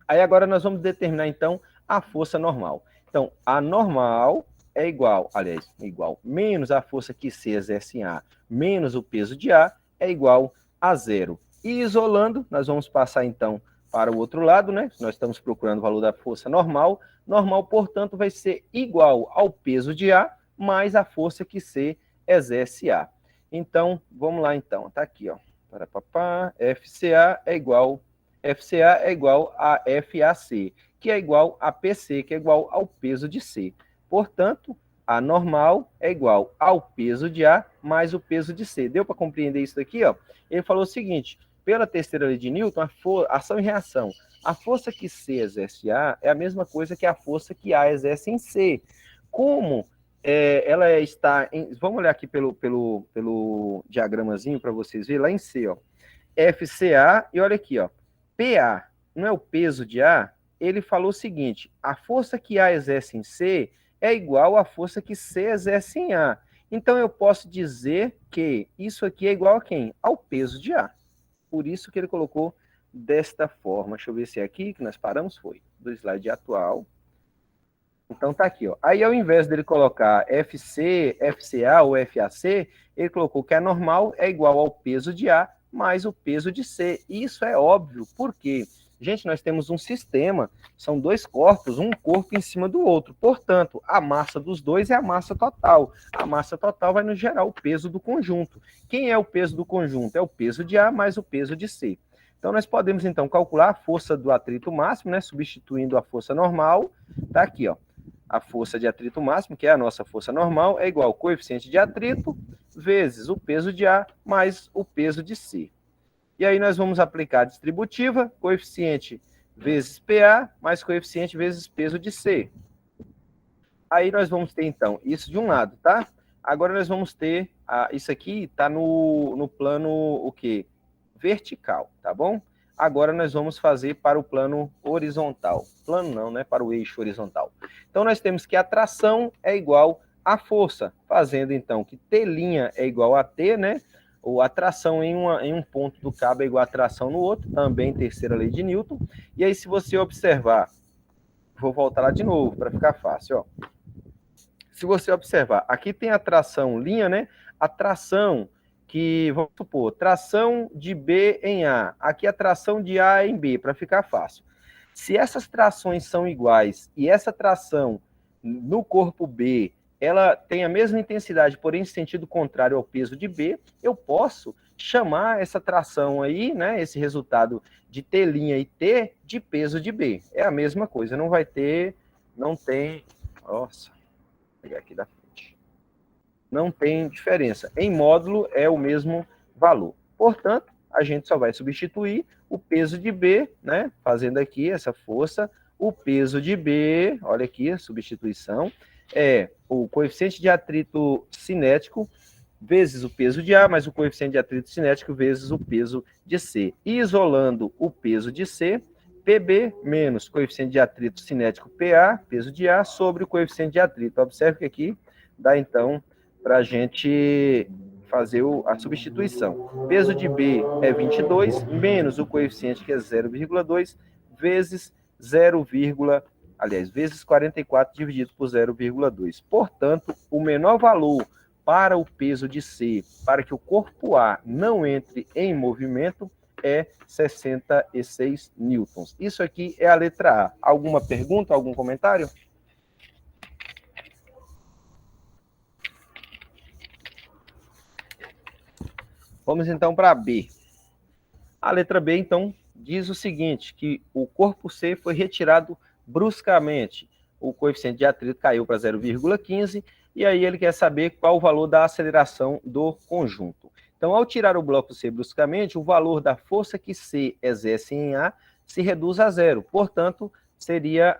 Aí agora nós vamos determinar, então, a força normal. Então, a normal é igual, aliás, igual, menos a força que C exerce em A, menos o peso de A, é igual a zero. E isolando, nós vamos passar, então, para o outro lado, né? Nós estamos procurando o valor da força normal. Normal, portanto, vai ser igual ao peso de A, mais a força que C exerce A. Então, vamos lá, então. Tá aqui, ó. FCA é igual a FAC, que é igual a PC, que é igual ao peso de C. Portanto, a normal é igual ao peso de A mais o peso de C. Deu para compreender isso daqui? Ó? Ele falou o seguinte, pela terceira lei de Newton, ação e reação. A força que C exerce em A é a mesma coisa que a força que A exerce em C. Como ela está em... Vamos olhar aqui pelo diagramazinho para vocês verem, lá em C, ó. FCA, e olha aqui, ó. PA, não é o peso de A? Ele falou o seguinte, a força que A exerce em C é igual à força que C exerce em A. Então, eu posso dizer que isso aqui é igual a quem? Ao peso de A. Por isso que ele colocou desta forma. Deixa eu ver se é aqui que nós paramos. Foi do slide atual. Então, tá aqui, ó. Aí, ao invés dele colocar FC, FCA ou FAC, ele colocou que a normal é igual ao peso de A mais o peso de C. Isso é óbvio, porque, gente, nós temos um sistema, são dois corpos, um corpo em cima do outro. Portanto, a massa dos dois é a massa total. A massa total vai nos gerar o peso do conjunto. Quem é o peso do conjunto? É o peso de A mais o peso de C. Então, nós podemos, então, calcular a força do atrito máximo, né, substituindo a força normal. Tá aqui, ó. a força de atrito máximo, que é a nossa força normal, é igual ao coeficiente de atrito vezes o peso de A mais o peso de C. E aí nós vamos aplicar a distributiva, coeficiente vezes PA mais coeficiente vezes peso de C. Aí nós vamos ter, então, isso de um lado, tá? Agora nós vamos ter, isso aqui está no plano, o quê? Vertical, tá bom? Agora nós vamos fazer para o plano horizontal. Plano não, né? Para o eixo horizontal. Então nós temos que a tração é igual à força, fazendo então que T' é igual a T, né? Ou a tração em um ponto do cabo é igual a tração no outro, também terceira lei de Newton. E aí se você observar, vou voltar lá de novo para ficar fácil, ó. Se você observar, aqui tem a tração linha, né? A tração que, vamos supor, tração de B em A. Aqui a tração de A em B, para ficar fácil. Se essas trações são iguais e essa tração no corpo B, ela tem a mesma intensidade, porém em sentido contrário ao peso de B, eu posso chamar essa tração aí, né? Esse resultado de T' e T de peso de B. É a mesma coisa, não vai ter, não tem... Nossa... pegar aqui da frente. Não tem diferença. Em módulo é o mesmo valor. Portanto, a gente só vai substituir o peso de B, né? Fazendo aqui essa força. O peso de B, olha aqui a substituição, é o coeficiente de atrito cinético vezes o peso de A, mais o coeficiente de atrito cinético vezes o peso de C. Isolando o peso de C, PB menos coeficiente de atrito cinético PA, peso de A, sobre o coeficiente de atrito. Observe que aqui dá, então, para a gente fazer a substituição. Peso de B é 22, menos o coeficiente, que é 0,2, vezes 44 dividido por 0,2. Portanto, o menor valor para o peso de C, para que o corpo A não entre em movimento, é 66 newtons. Isso aqui é a letra A. Alguma pergunta, algum comentário? Vamos então para B. A letra B, então, diz o seguinte, que o corpo C foi retirado bruscamente. O coeficiente de atrito caiu para 0,15, e aí ele quer saber qual o valor da aceleração do conjunto. Então, ao tirar o bloco C bruscamente, o valor da força que C exerce em A se reduz a zero. Portanto, seria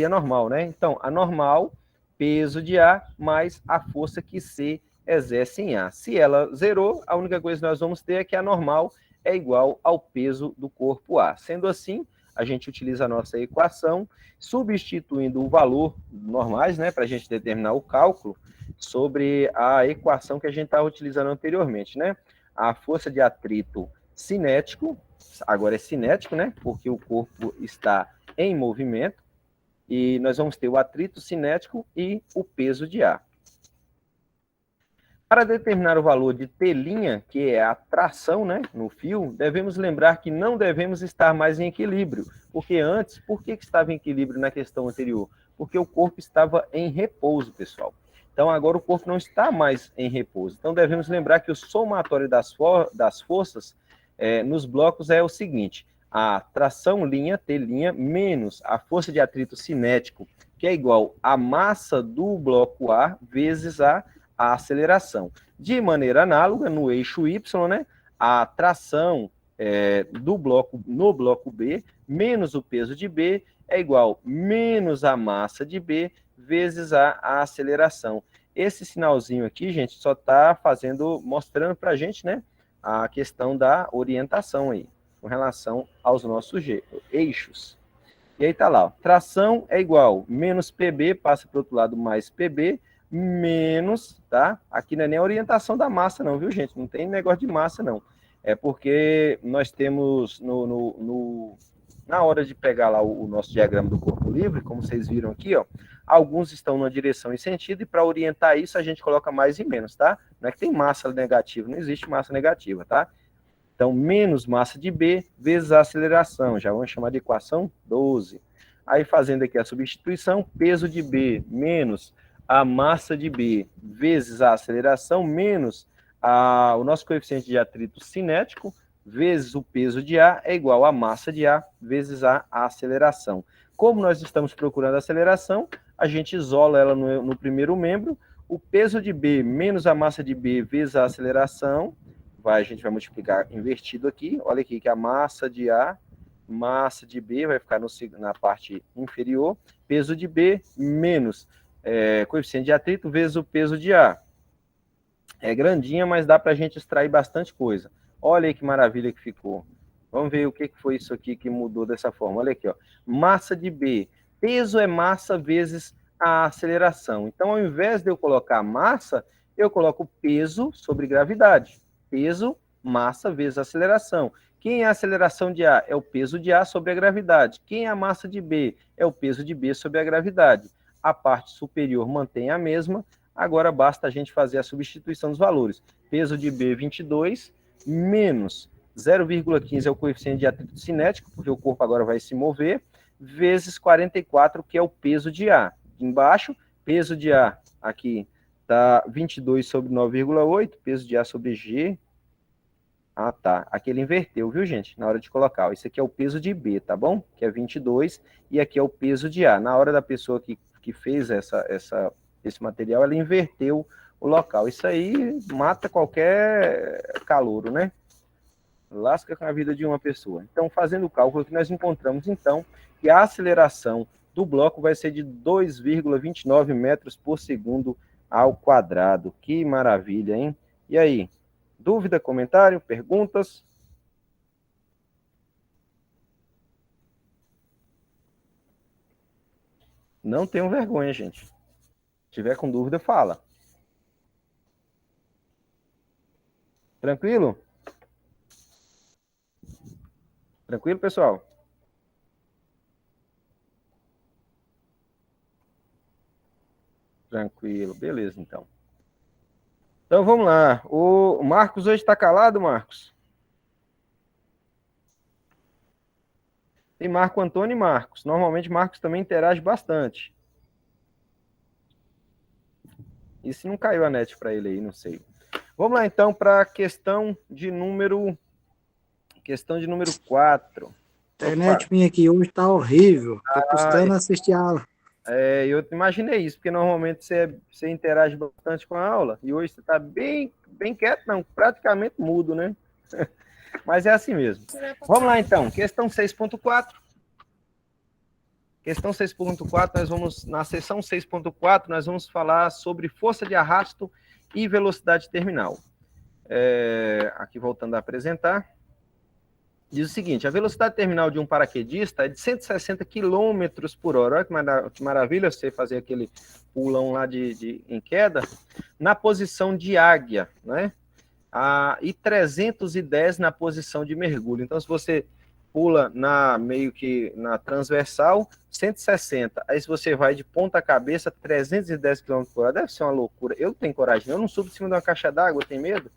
normal, né? Então, a normal, peso de A, mais a força que C exerce em A. Se ela zerou, a única coisa que nós vamos ter é que a normal é igual ao peso do corpo A. Sendo assim, a gente utiliza a nossa equação, substituindo o valor normais, né, para a gente determinar o cálculo, sobre a equação que a gente estava utilizando anteriormente, né? A força de atrito cinético, agora é cinético, né? Porque o corpo está em movimento, e nós vamos ter o atrito cinético e o peso de A. Para determinar o valor de T', que é a tração, né, no fio, devemos lembrar que não devemos estar mais em equilíbrio, porque antes, por que estava em equilíbrio na questão anterior? Porque o corpo estava em repouso, pessoal. Então, agora o corpo não está mais em repouso. Então, devemos lembrar que o somatório das forças nos blocos é o seguinte: a tração linha, T', menos a força de atrito cinético, que é igual à massa do bloco A, vezes a aceleração. De maneira análoga, no eixo Y, né, a tração no bloco B, menos o peso de B, é igual menos a massa de B, vezes a aceleração. Esse sinalzinho aqui, gente, só está mostrando para a gente, né, a questão da orientação aí, com relação aos nossos eixos. E aí tá lá, ó, tração é igual, menos PB, passa para o outro lado, mais PB, menos, tá? Aqui não é nem a orientação da massa não, viu, gente? Não tem negócio de massa, não. É porque nós temos, na hora de pegar lá o nosso diagrama do corpo livre, como vocês viram aqui, ó, alguns estão numa direção e sentido, e para orientar isso a gente coloca mais e menos, tá? Não é que tem massa negativa, não existe massa negativa, tá? Então, menos massa de B vezes a aceleração, já vamos chamar de equação 12. Aí, fazendo aqui a substituição, peso de B menos a massa de B vezes a aceleração, menos o nosso coeficiente de atrito cinético, vezes o peso de A, é igual a massa de A vezes a aceleração. Como nós estamos procurando a aceleração, a gente isola ela no primeiro membro, o peso de B menos a massa de B vezes a aceleração, a gente vai multiplicar invertido aqui, olha aqui que a massa de A, massa de B vai ficar na parte inferior, peso de B menos coeficiente de atrito vezes o peso de A. É grandinha, mas dá para a gente extrair bastante coisa. Olha aí que maravilha que ficou. Vamos ver o que foi isso aqui que mudou dessa forma. Olha aqui, ó. Massa de B. Peso é massa vezes a aceleração. Então, ao invés de eu colocar massa, eu coloco peso sobre gravidade. Peso, massa vezes aceleração. Quem é a aceleração de A? É o peso de A sobre a gravidade. Quem é a massa de B? É o peso de B sobre a gravidade. A parte superior mantém a mesma. Agora basta a gente fazer a substituição dos valores. Peso de B, 22, menos 0,15 é o coeficiente de atrito cinético, porque o corpo agora vai se mover, vezes 44, que é o peso de A. Embaixo, peso de A, aqui está 22 sobre 9,8, peso de A sobre G. Ah, tá. Aqui ele inverteu, viu, gente? Na hora de colocar. Isso aqui é o peso de B, tá bom? Que é 22, e aqui é o peso de A. Na hora da pessoa que fez esse material, ela inverteu o local. Isso aí mata qualquer calouro, né? Lasca com a vida de uma pessoa. Então, fazendo o cálculo que nós encontramos, então, que a aceleração do bloco vai ser de 2,29 metros por segundo ao quadrado. Que maravilha, hein? E aí? Dúvida, comentário, perguntas? Não tenham vergonha, gente. Se tiver com dúvida, fala. Tranquilo? Tranquilo, pessoal? Tranquilo, beleza, então. Então, vamos lá. O Marcos hoje está calado, Marcos? Tem Marco Antônio e Marcos. Normalmente, Marcos também interage bastante. E se não caiu a net para ele aí, não sei. Vamos lá, então, para a questão de número 4. A internet minha aqui hoje está horrível. Estou custando assistir a aula. Eu imaginei isso, porque normalmente você interage bastante com a aula, e hoje você está bem quieto, não, praticamente mudo, né? Mas é assim mesmo. Vamos lá, então, questão 6.4. Questão 6.4, nós vamos, na seção 6.4, nós vamos falar sobre força de arrasto e velocidade terminal. Aqui voltando a apresentar. Diz o seguinte, a velocidade terminal de um paraquedista é de 160 km por hora. Olha que maravilha você fazer aquele pulão lá em queda, na posição de águia, né? E 310 na posição de mergulho. Então, se você pula meio que na transversal, 160. Aí, se você vai de ponta cabeça, 310 km por hora. Deve ser uma loucura. Eu não tenho coragem. Eu não subo em cima de uma caixa d'água. Eu tenho medo?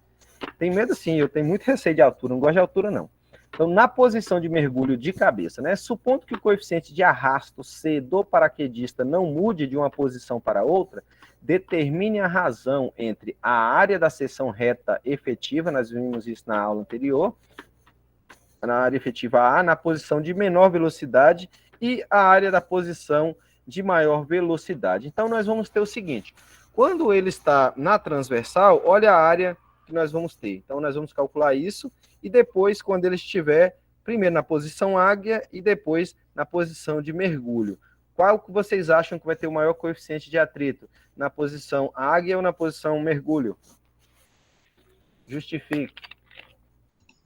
Tenho medo, sim. Eu tenho muito receio de altura. Não gosto de altura, não. Então, na posição de mergulho de cabeça, né? Supondo que o coeficiente de arrasto C do paraquedista não mude de uma posição para outra, determine a razão entre a área da seção reta efetiva, nós vimos isso na aula anterior, na área efetiva A, na posição de menor velocidade, e a área da posição de maior velocidade. Então, nós vamos ter o seguinte, quando ele está na transversal, olha a área que nós vamos ter. Então, nós vamos calcular isso, e depois, quando ele estiver, primeiro na posição águia, e depois na posição de mergulho. Qual que vocês acham que vai ter o maior coeficiente de atrito? Na posição águia ou na posição mergulho? Justifique.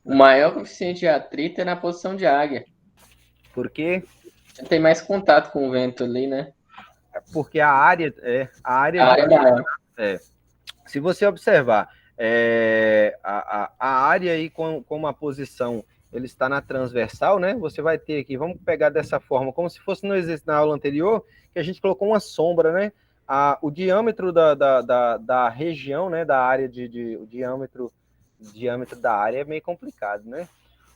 O maior coeficiente de atrito é na posição de águia. Por quê? Tem mais contato com o vento ali, né? Porque a área maior. Se você observar, a área aí como a posição ele está na transversal, né? Você vai ter aqui, vamos pegar dessa forma, como se fosse no exercício na aula anterior, que a gente colocou uma sombra, né? O diâmetro da região, né? Da área o diâmetro da área é meio complicado, né?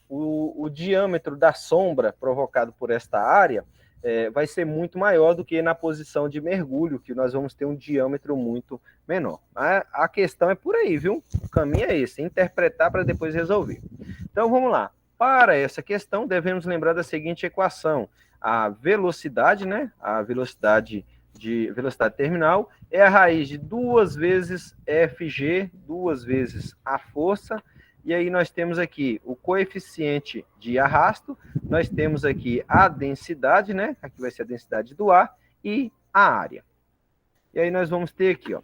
O diâmetro da sombra provocado por esta área vai ser muito maior do que na posição de mergulho, que nós vamos ter um diâmetro muito menor. A questão é por aí, viu? O caminho é esse, interpretar para depois resolver. Então, vamos lá. Para essa questão, devemos lembrar da seguinte equação. A velocidade, né? A velocidade de velocidade terminal é a raiz de 2 vezes Fg, 2 vezes a força, e aí nós temos aqui o coeficiente de arrasto, nós temos aqui a densidade, né? Aqui vai ser a densidade do ar, e a área. E aí nós vamos ter aqui, ó,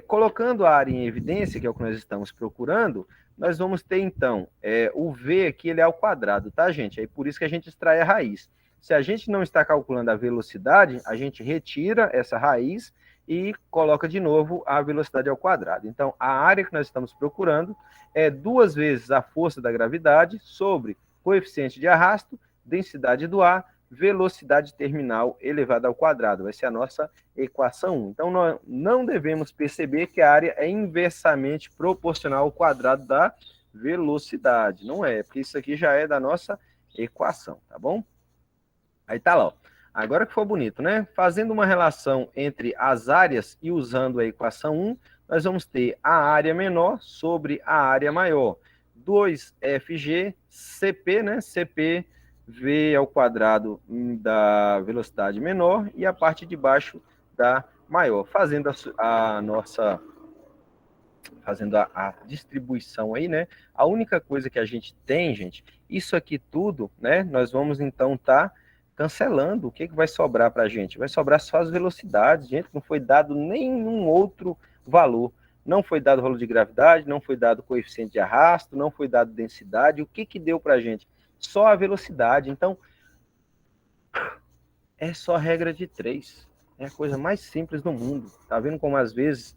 colocando a área em evidência, que é o que nós estamos procurando, nós vamos ter, então, o V aqui, ele é ao quadrado, tá, gente? Aí por isso que a gente extrai a raiz. Se a gente não está calculando a velocidade, a gente retira essa raiz e coloca de novo a velocidade ao quadrado. Então, a área que nós estamos procurando é 2 vezes a força da gravidade sobre coeficiente de arrasto, densidade do ar, velocidade terminal elevada ao quadrado. Vai ser a nossa equação 1. Então, nós não devemos perceber que a área é inversamente proporcional ao quadrado da velocidade. Não é, porque isso aqui já é da nossa equação, tá bom? Aí tá lá, ó. Agora que foi bonito, né? Fazendo uma relação entre as áreas e usando a equação 1, nós vamos ter a área menor sobre a área maior. 2FG, CP, né? CP, V ao quadrado da velocidade menor e a parte de baixo da maior. Fazendo a distribuição aí, né? A única coisa que a gente tem, gente, isso aqui tudo, né? Nós vamos então cancelando. O que vai sobrar para a gente? Vai sobrar só as velocidades, gente. Não foi dado nenhum outro valor. Não foi dado o valor de gravidade, não foi dado o coeficiente de arrasto, não foi dado densidade. O que deu para a gente? Só a velocidade. Então, é só regra de 3. É a coisa mais simples do mundo. Tá vendo como, às vezes,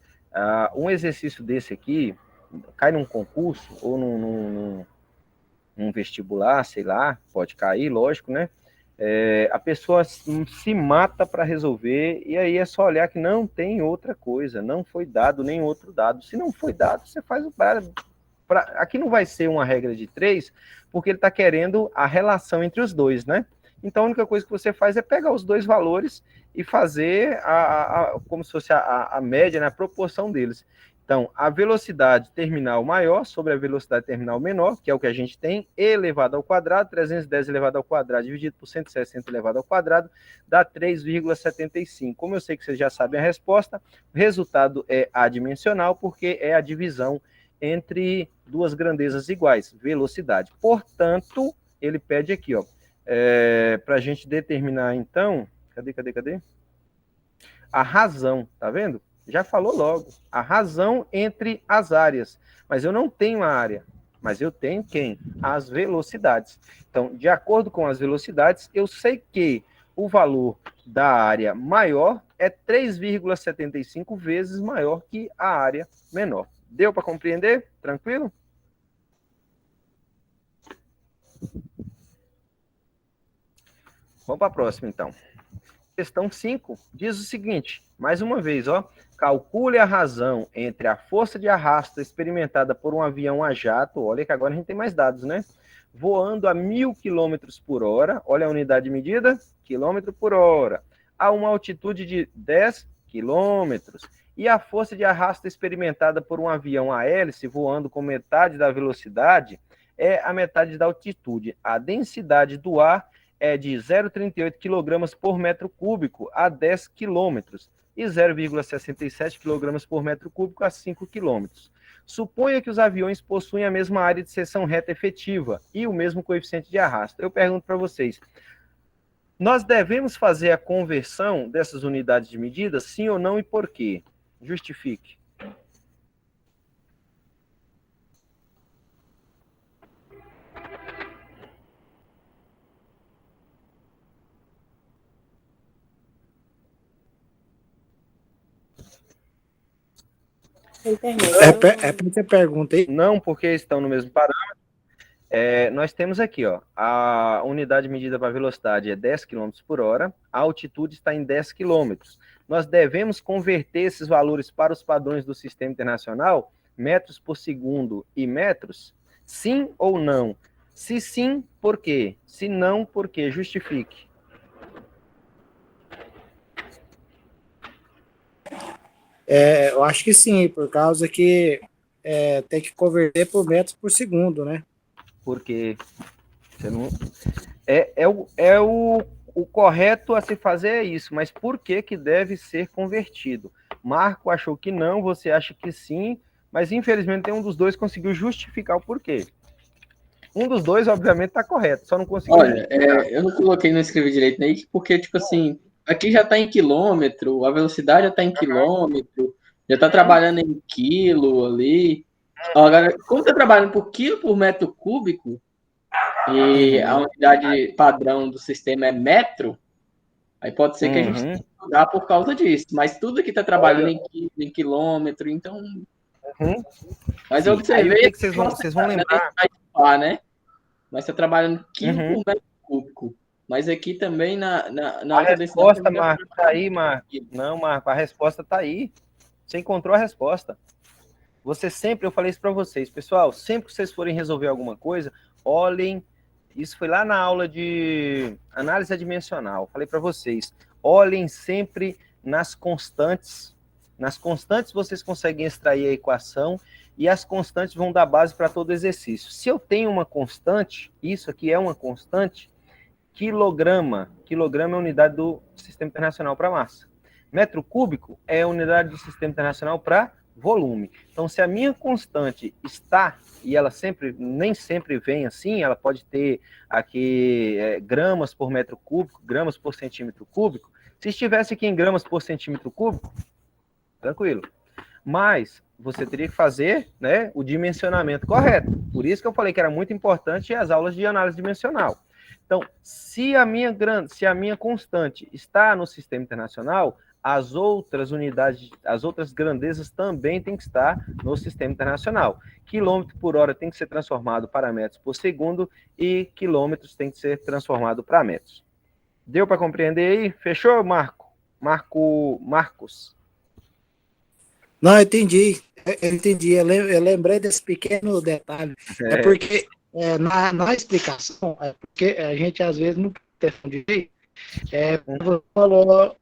um exercício desse aqui cai num concurso ou num vestibular, sei lá, pode cair, lógico, né? A pessoa se mata para resolver, e aí é só olhar que não tem outra coisa, não foi dado nem outro dado. Se não foi dado, você faz o aqui não vai ser uma regra de 3, porque ele está querendo a relação entre os dois, né? Então a única coisa que você faz é pegar os dois valores e fazer como se fosse a média, né, a proporção deles. Então, a velocidade terminal maior sobre a velocidade terminal menor, que é o que a gente tem, elevado ao quadrado, 310 elevado ao quadrado dividido por 160 elevado ao quadrado, dá 3,75. Como eu sei que vocês já sabem a resposta, o resultado é adimensional, porque é a divisão entre duas grandezas iguais, velocidade. Portanto, ele pede aqui, ó, para a gente determinar, então, cadê? A razão, tá vendo? Já falou logo, a razão entre as áreas. Mas eu não tenho a área, mas eu tenho quem? As velocidades. Então, de acordo com as velocidades, eu sei que o valor da área maior é 3,75 vezes maior que a área menor. Deu para compreender? Tranquilo? Vamos para a próxima, então. Questão 5 diz o seguinte, mais uma vez, ó, calcule a razão entre a força de arrasto experimentada por um avião a jato, olha que agora a gente tem mais dados, né? Voando a 1.000 km por hora, olha a unidade de medida, quilômetro por hora, a uma altitude de 10 km, e a força de arrasto experimentada por um avião a hélice voando com metade da velocidade é a metade da altitude. A densidade do ar é de 0,38 kg por metro cúbico a 10 km e 0,67 kg por metro cúbico a 5 km. Suponha que os aviões possuem a mesma área de seção reta efetiva e o mesmo coeficiente de arrasto. Eu pergunto para vocês, nós devemos fazer a conversão dessas unidades de medida, sim ou não, e por quê? Justifique. Repete a pergunta aí. Não, porque estão no mesmo parâmetro. Nós temos aqui, ó, a unidade medida para velocidade é 10 km por hora, a altitude está em 10 km. Nós devemos converter esses valores para os padrões do sistema internacional, metros por segundo e metros? Sim ou não? Se sim, por quê? Se não, por quê? Justifique. Eu acho que sim, por causa que tem que converter por metros por segundo, né? Porque você não... o correto a se fazer é isso, mas por que que deve ser convertido? Marco achou que não, você acha que sim, mas infelizmente tem um dos dois que conseguiu justificar o porquê. Um dos dois, obviamente, está correto, só não conseguiu. Olha, eu não coloquei, não escrevi direito aí, porque, tipo assim, aqui já está em quilômetro, a velocidade já está em quilômetro, já está trabalhando em quilo ali. Agora, como está trabalhando por quilo por metro cúbico, e a unidade padrão do sistema é metro, aí pode ser que a gente tenha que mudar por causa disso. Mas tudo aqui está trabalhando em quilo, em quilômetro, então. Mas eu observei. Aí, o que vocês vão lembrar? Né? Mas está trabalhando quilo por metro cúbico. Mas aqui também na alta densidade. A resposta, Marco, está aí, Marco. Não, Marco, a resposta está aí. Você encontrou a resposta. Você sempre, eu falei isso para vocês, pessoal, sempre que vocês forem resolver alguma coisa, olhem. Isso foi lá na aula de análise adimensional. Falei para vocês, olhem sempre nas constantes. Nas constantes vocês conseguem extrair a equação e as constantes vão dar base para todo exercício. Se eu tenho uma constante, isso aqui é uma constante, quilograma é a unidade do Sistema Internacional para massa. Metro cúbico é a unidade do Sistema Internacional para volume. Então, se a minha constante está, e ela nem sempre vem assim, ela pode ter aqui gramas por metro cúbico, gramas por centímetro cúbico. Se estivesse aqui em gramas por centímetro cúbico, tranquilo. Mas você teria que fazer, né, o dimensionamento correto. Por isso que eu falei que era muito importante as aulas de análise dimensional. Então, se a minha constante está no Sistema Internacional, as outras unidades, as outras grandezas também têm que estar no Sistema Internacional. Quilômetro por hora tem que ser transformado para metros por segundo e quilômetros tem que ser transformado para metros. Deu para compreender aí? Fechou, Marcos? Não, eu entendi. Eu lembrei desse pequeno detalhe. É porque na explicação, é porque a gente às vezes não entende direito. Você falou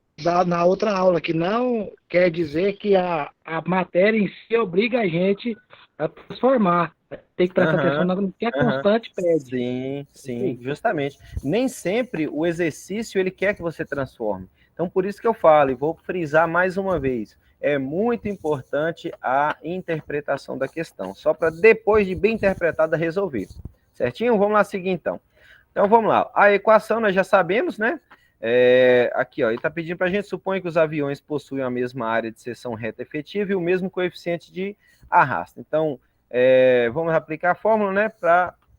na outra aula que não quer dizer que a matéria em si obriga a gente a transformar. Tem que prestar atenção no que a constante pede. Sim, justamente. Nem sempre o exercício ele quer que você transforme. Então, por isso que eu falo, e vou frisar mais uma vez, é muito importante a interpretação da questão, só para depois de bem interpretada resolver. Certinho? Vamos lá seguir então. Então, vamos lá. A equação nós já sabemos, né? Aqui, ó, ele está pedindo para a gente supõe que os aviões possuem a mesma área de seção reta efetiva e o mesmo coeficiente de arrasto. Então, vamos aplicar a fórmula, né?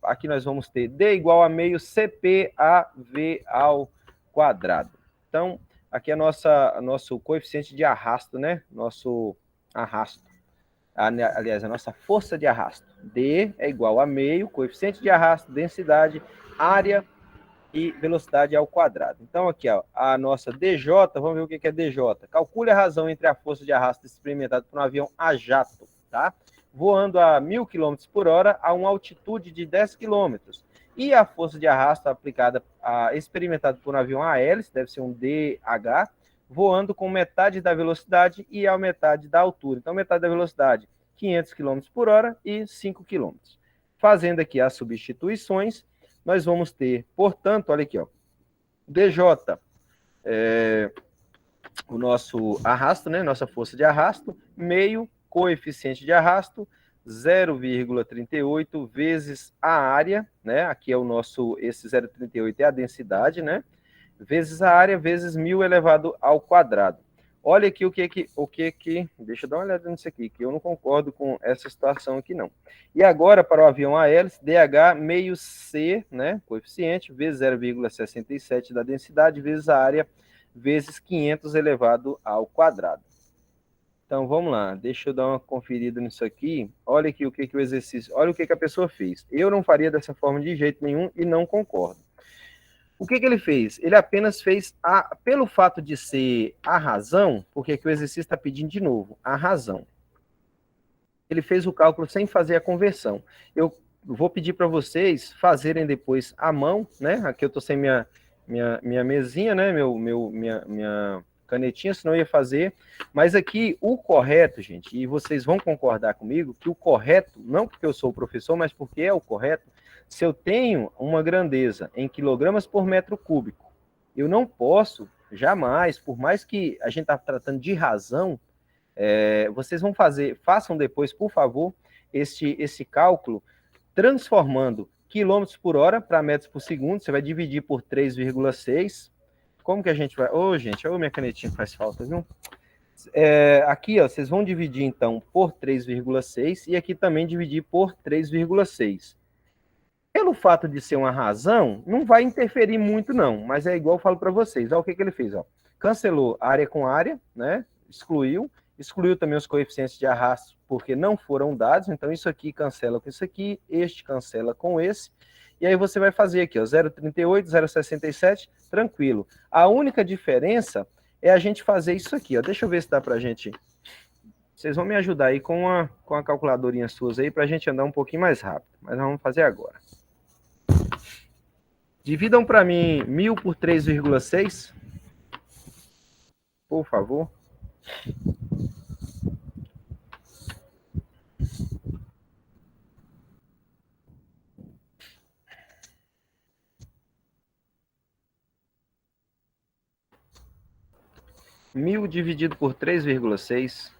Aqui nós vamos ter D igual a meio CPAV ao quadrado. Então, aqui é nosso coeficiente de arrasto, né? Nosso arrasto. Aliás, a nossa força de arrasto. D é igual a meio, coeficiente de arrasto, densidade, área e velocidade ao quadrado. Então, aqui, ó, a nossa DJ, vamos ver o que é DJ. Calcule a razão entre a força de arrasto experimentada por um avião a jato, tá? Voando a 1.000 km por hora a uma altitude de 10 km. E a força de arrasto experimentada por um avião a hélice, deve ser um DH, voando com metade da velocidade e a metade da altura. Então, metade da velocidade, 500 km por hora e 5 km. Fazendo aqui as substituições, nós vamos ter, portanto, olha aqui, ó, DJ, o nosso arrasto, né, nossa força de arrasto, meio, coeficiente de arrasto, 0,38 vezes a área, né, aqui é esse 0,38 é a densidade, né, vezes a área, vezes 1.000 elevado ao quadrado. Olha aqui deixa eu dar uma olhada nisso aqui, que eu não concordo com essa situação aqui, não. E agora, para o avião a hélice, DH meio C, né, coeficiente, vezes 0,67 da densidade, vezes a área, vezes 500 elevado ao quadrado. Então, vamos lá, deixa eu dar uma conferida nisso aqui. Olha aqui o que o exercício, olha o que a pessoa fez. Eu não faria dessa forma de jeito nenhum e não concordo. O que ele fez? Ele apenas fez, pelo fato de ser a razão, porque aqui o exercício está pedindo de novo, a razão. Ele fez o cálculo sem fazer a conversão. Eu vou pedir para vocês fazerem depois à mão, né? Aqui eu estou sem minha mesinha, né? Minha canetinha, senão eu ia fazer. Mas aqui o correto, gente, e vocês vão concordar comigo, que o correto, não porque eu sou o professor, mas porque é o correto, se eu tenho uma grandeza em quilogramas por metro cúbico, eu não posso, jamais, por mais que a gente está tratando de razão, vocês vão façam depois, por favor, esse cálculo, transformando quilômetros por hora para metros por segundo, você vai dividir por 3,6. Como que a gente vai... gente, minha canetinha faz falta, viu? Aqui, ó, vocês vão dividir, então, por 3,6 e aqui também dividir por 3,6. Pelo fato de ser uma razão, não vai interferir muito, não, mas é igual eu falo para vocês. Olha o que ele fez, ó. Cancelou área com área, né? Excluiu também os coeficientes de arrasto, porque não foram dados, então isso aqui cancela com isso aqui, este cancela com esse, e aí você vai fazer aqui, ó, 0,38, 0,67, tranquilo. A única diferença é a gente fazer isso aqui, ó. Deixa eu ver se dá pra gente... Vocês vão me ajudar aí com a calculadorinha suas aí, pra gente andar um pouquinho mais rápido, mas nós vamos fazer agora. Dividam para mim 1.000 por 3,6, por favor. Mil dividido por 3,6.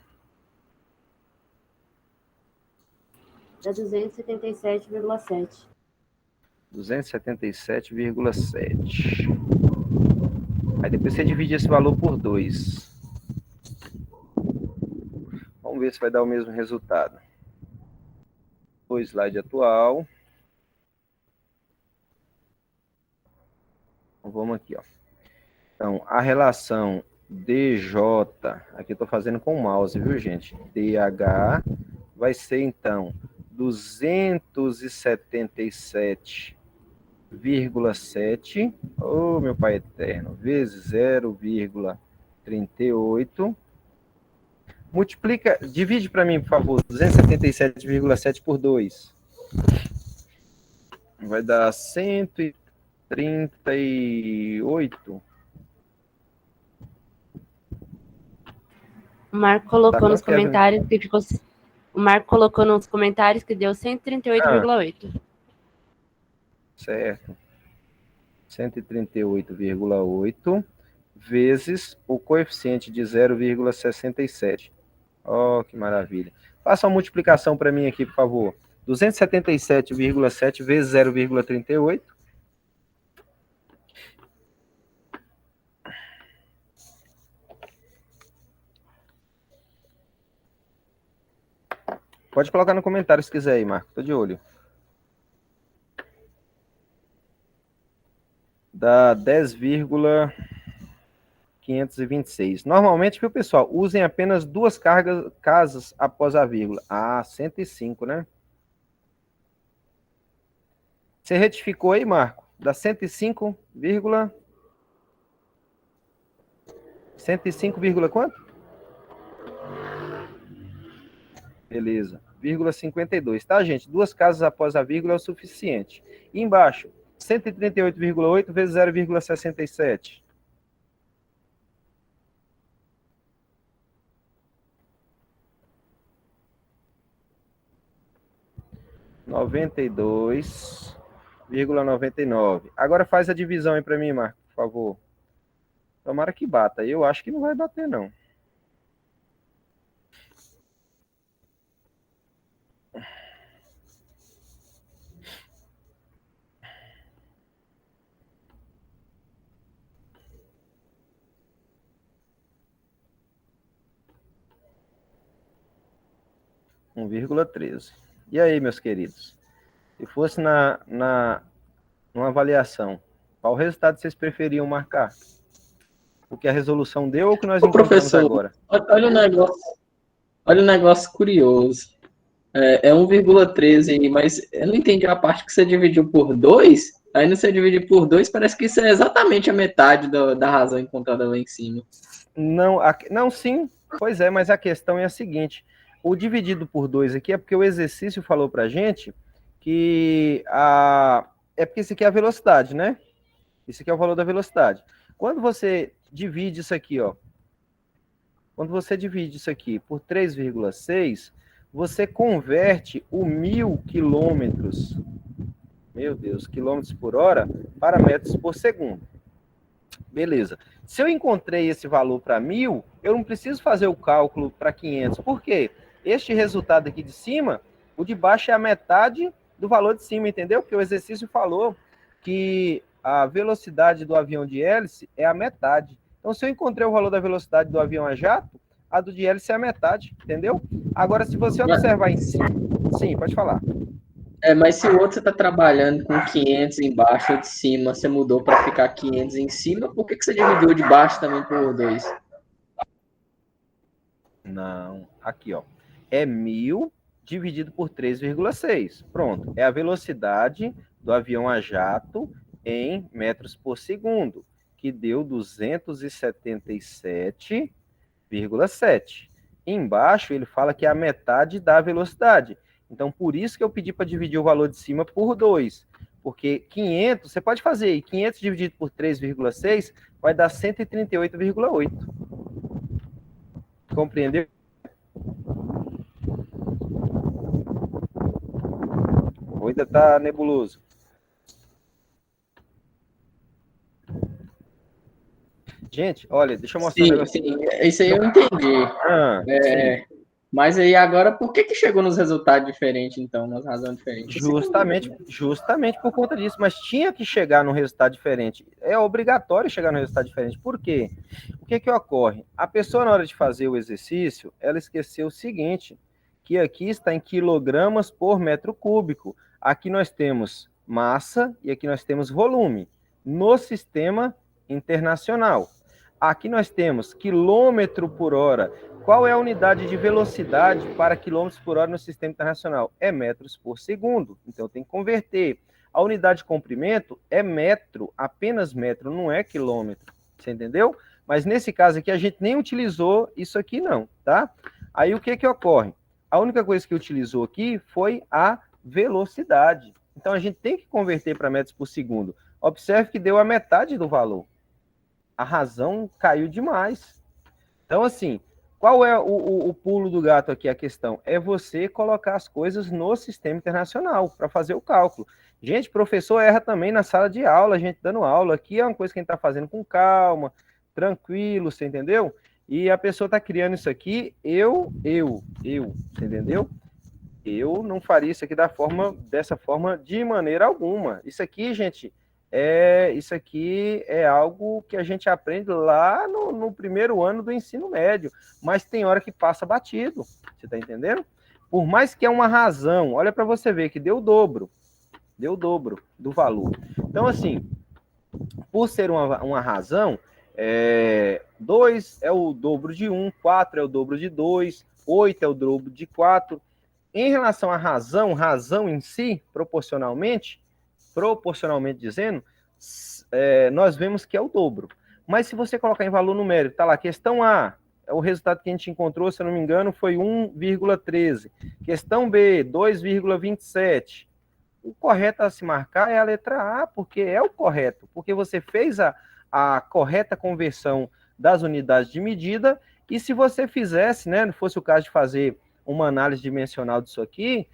Dá 277,7. 277,7. Aí depois você divide esse valor por 2. Vamos ver se vai dar o mesmo resultado. O slide atual. Então, vamos aqui, ó. Então, a relação DJ, aqui eu estou fazendo com o mouse, viu, gente? DH vai ser, então, 277,7, oh, meu pai eterno, vezes 0,38. Multiplica, divide para mim, por favor, 277,7 por 2. Vai dar 138. O Marco colocou nos comentários que ficou... O Marco colocou nos comentários que deu 138,8. Certo. 138,8 vezes o coeficiente de 0,67. Oh, que maravilha. Faça uma multiplicação para mim aqui, por favor. 277,7 vezes 0,38. Pode colocar no comentário se quiser aí, Marco. Tô de olho. Dá 10,526. Normalmente, viu, pessoal? Usem apenas 2 casas após a vírgula. Ah, 105, né? Você retificou aí, Marco? Dá 105, 105, quanto? Beleza. 52, tá, gente? 2 casas após a vírgula é o suficiente. E embaixo, 138,8 vezes 0,67. R$92,99. Agora faz a divisão aí para mim, Marco, por favor. Tomara que bata. Eu acho que não vai bater, não. Um 1,13. E aí, meus queridos? Se fosse numa avaliação, qual resultado vocês preferiam marcar? O que a resolução deu ou o que nós encontramos professor, agora? Olha um negócio curioso. É 1,13, mas eu não entendi a parte que você dividiu por 2. Aí no você dividir por 2, parece que isso é exatamente a metade da razão encontrada lá em cima. Não, sim, pois é, mas a questão é a seguinte: o dividido por 2 aqui é porque o exercício falou pra gente que é porque isso aqui é a velocidade, né? Isso aqui é o valor da velocidade. Quando você divide isso aqui, ó, quando você divide isso aqui por 3,6, você converte o 1.000 quilômetros, meu Deus, quilômetros por hora, para metros por segundo. Beleza. Se eu encontrei esse valor para 1.000, eu não preciso fazer o cálculo para 500. Por quê? Este resultado aqui de cima, o de baixo é a metade do valor de cima, entendeu? Porque o exercício falou que a velocidade do avião de hélice é a metade. Então, se eu encontrei o valor da velocidade do avião a jato, a do de hélice é a metade, entendeu? Agora, se você observar em cima... Sim, pode falar. Mas se o outro você está trabalhando com 500 embaixo ou de cima, você mudou para ficar 500 em cima, por que você dividiu de baixo também por 2? Não, aqui, ó. É 1.000 dividido por 3,6. Pronto, é a velocidade do avião a jato em metros por segundo, que deu 277,7. Embaixo ele fala que é a metade da velocidade. Então, por isso que eu pedi para dividir o valor de cima por 2. Porque 500, você pode fazer aí, 500 dividido por 3,6 vai dar 138,8. Compreendeu? Ou ainda está nebuloso? Gente, olha, deixa eu mostrar um negócio. Sim, isso aí eu entendi. Mas aí agora, por que chegou nos resultados diferentes, então, nas razões diferentes? Justamente por conta disso, mas tinha que chegar num resultado diferente. É obrigatório chegar num resultado diferente. Por quê? O que ocorre? A pessoa, na hora de fazer o exercício, ela esqueceu o seguinte, que aqui está em quilogramas por metro cúbico. Aqui nós temos massa e aqui nós temos volume. No sistema internacional. Aqui nós temos quilômetro por hora. Qual é a unidade de velocidade para quilômetros por hora no sistema internacional? É metros por segundo. Então, tem que converter. A unidade de comprimento é metro, apenas metro, não é quilômetro. Você entendeu? Mas nesse caso aqui, a gente nem utilizou isso aqui não, tá? Aí, o que ocorre? A única coisa que utilizou aqui foi a velocidade. Então, a gente tem que converter para metros por segundo. Observe que deu a metade do valor. A razão caiu demais. Então, assim... Qual é o pulo do gato aqui, a questão? É você colocar as coisas no sistema internacional para fazer o cálculo. Gente, professor erra também na sala de aula, a gente dando aula. Aqui é uma coisa que a gente está fazendo com calma, tranquilo, você entendeu? E a pessoa está criando isso aqui, você entendeu? Eu não faria isso aqui dessa forma de maneira alguma. Isso aqui, gente... Isso aqui é algo que a gente aprende lá no primeiro ano do ensino médio, mas tem hora que passa batido, você está entendendo? Por mais que é uma razão, olha para você ver que deu o dobro do valor. Então, assim, por ser uma razão, 2 é o dobro de 1, 4 é o dobro de 2, 8 é o dobro de 4. Em relação à razão em si, proporcionalmente dizendo, nós vemos que é o dobro. Mas se você colocar em valor numérico, tá lá, questão A, o resultado que a gente encontrou, se eu não me engano, foi 1,13. Questão B, 2,27. O correto a se marcar é a letra A, porque é o correto, porque você fez a correta conversão das unidades de medida, e se você fizesse, né, não fosse o caso de fazer uma análise dimensional disso aqui,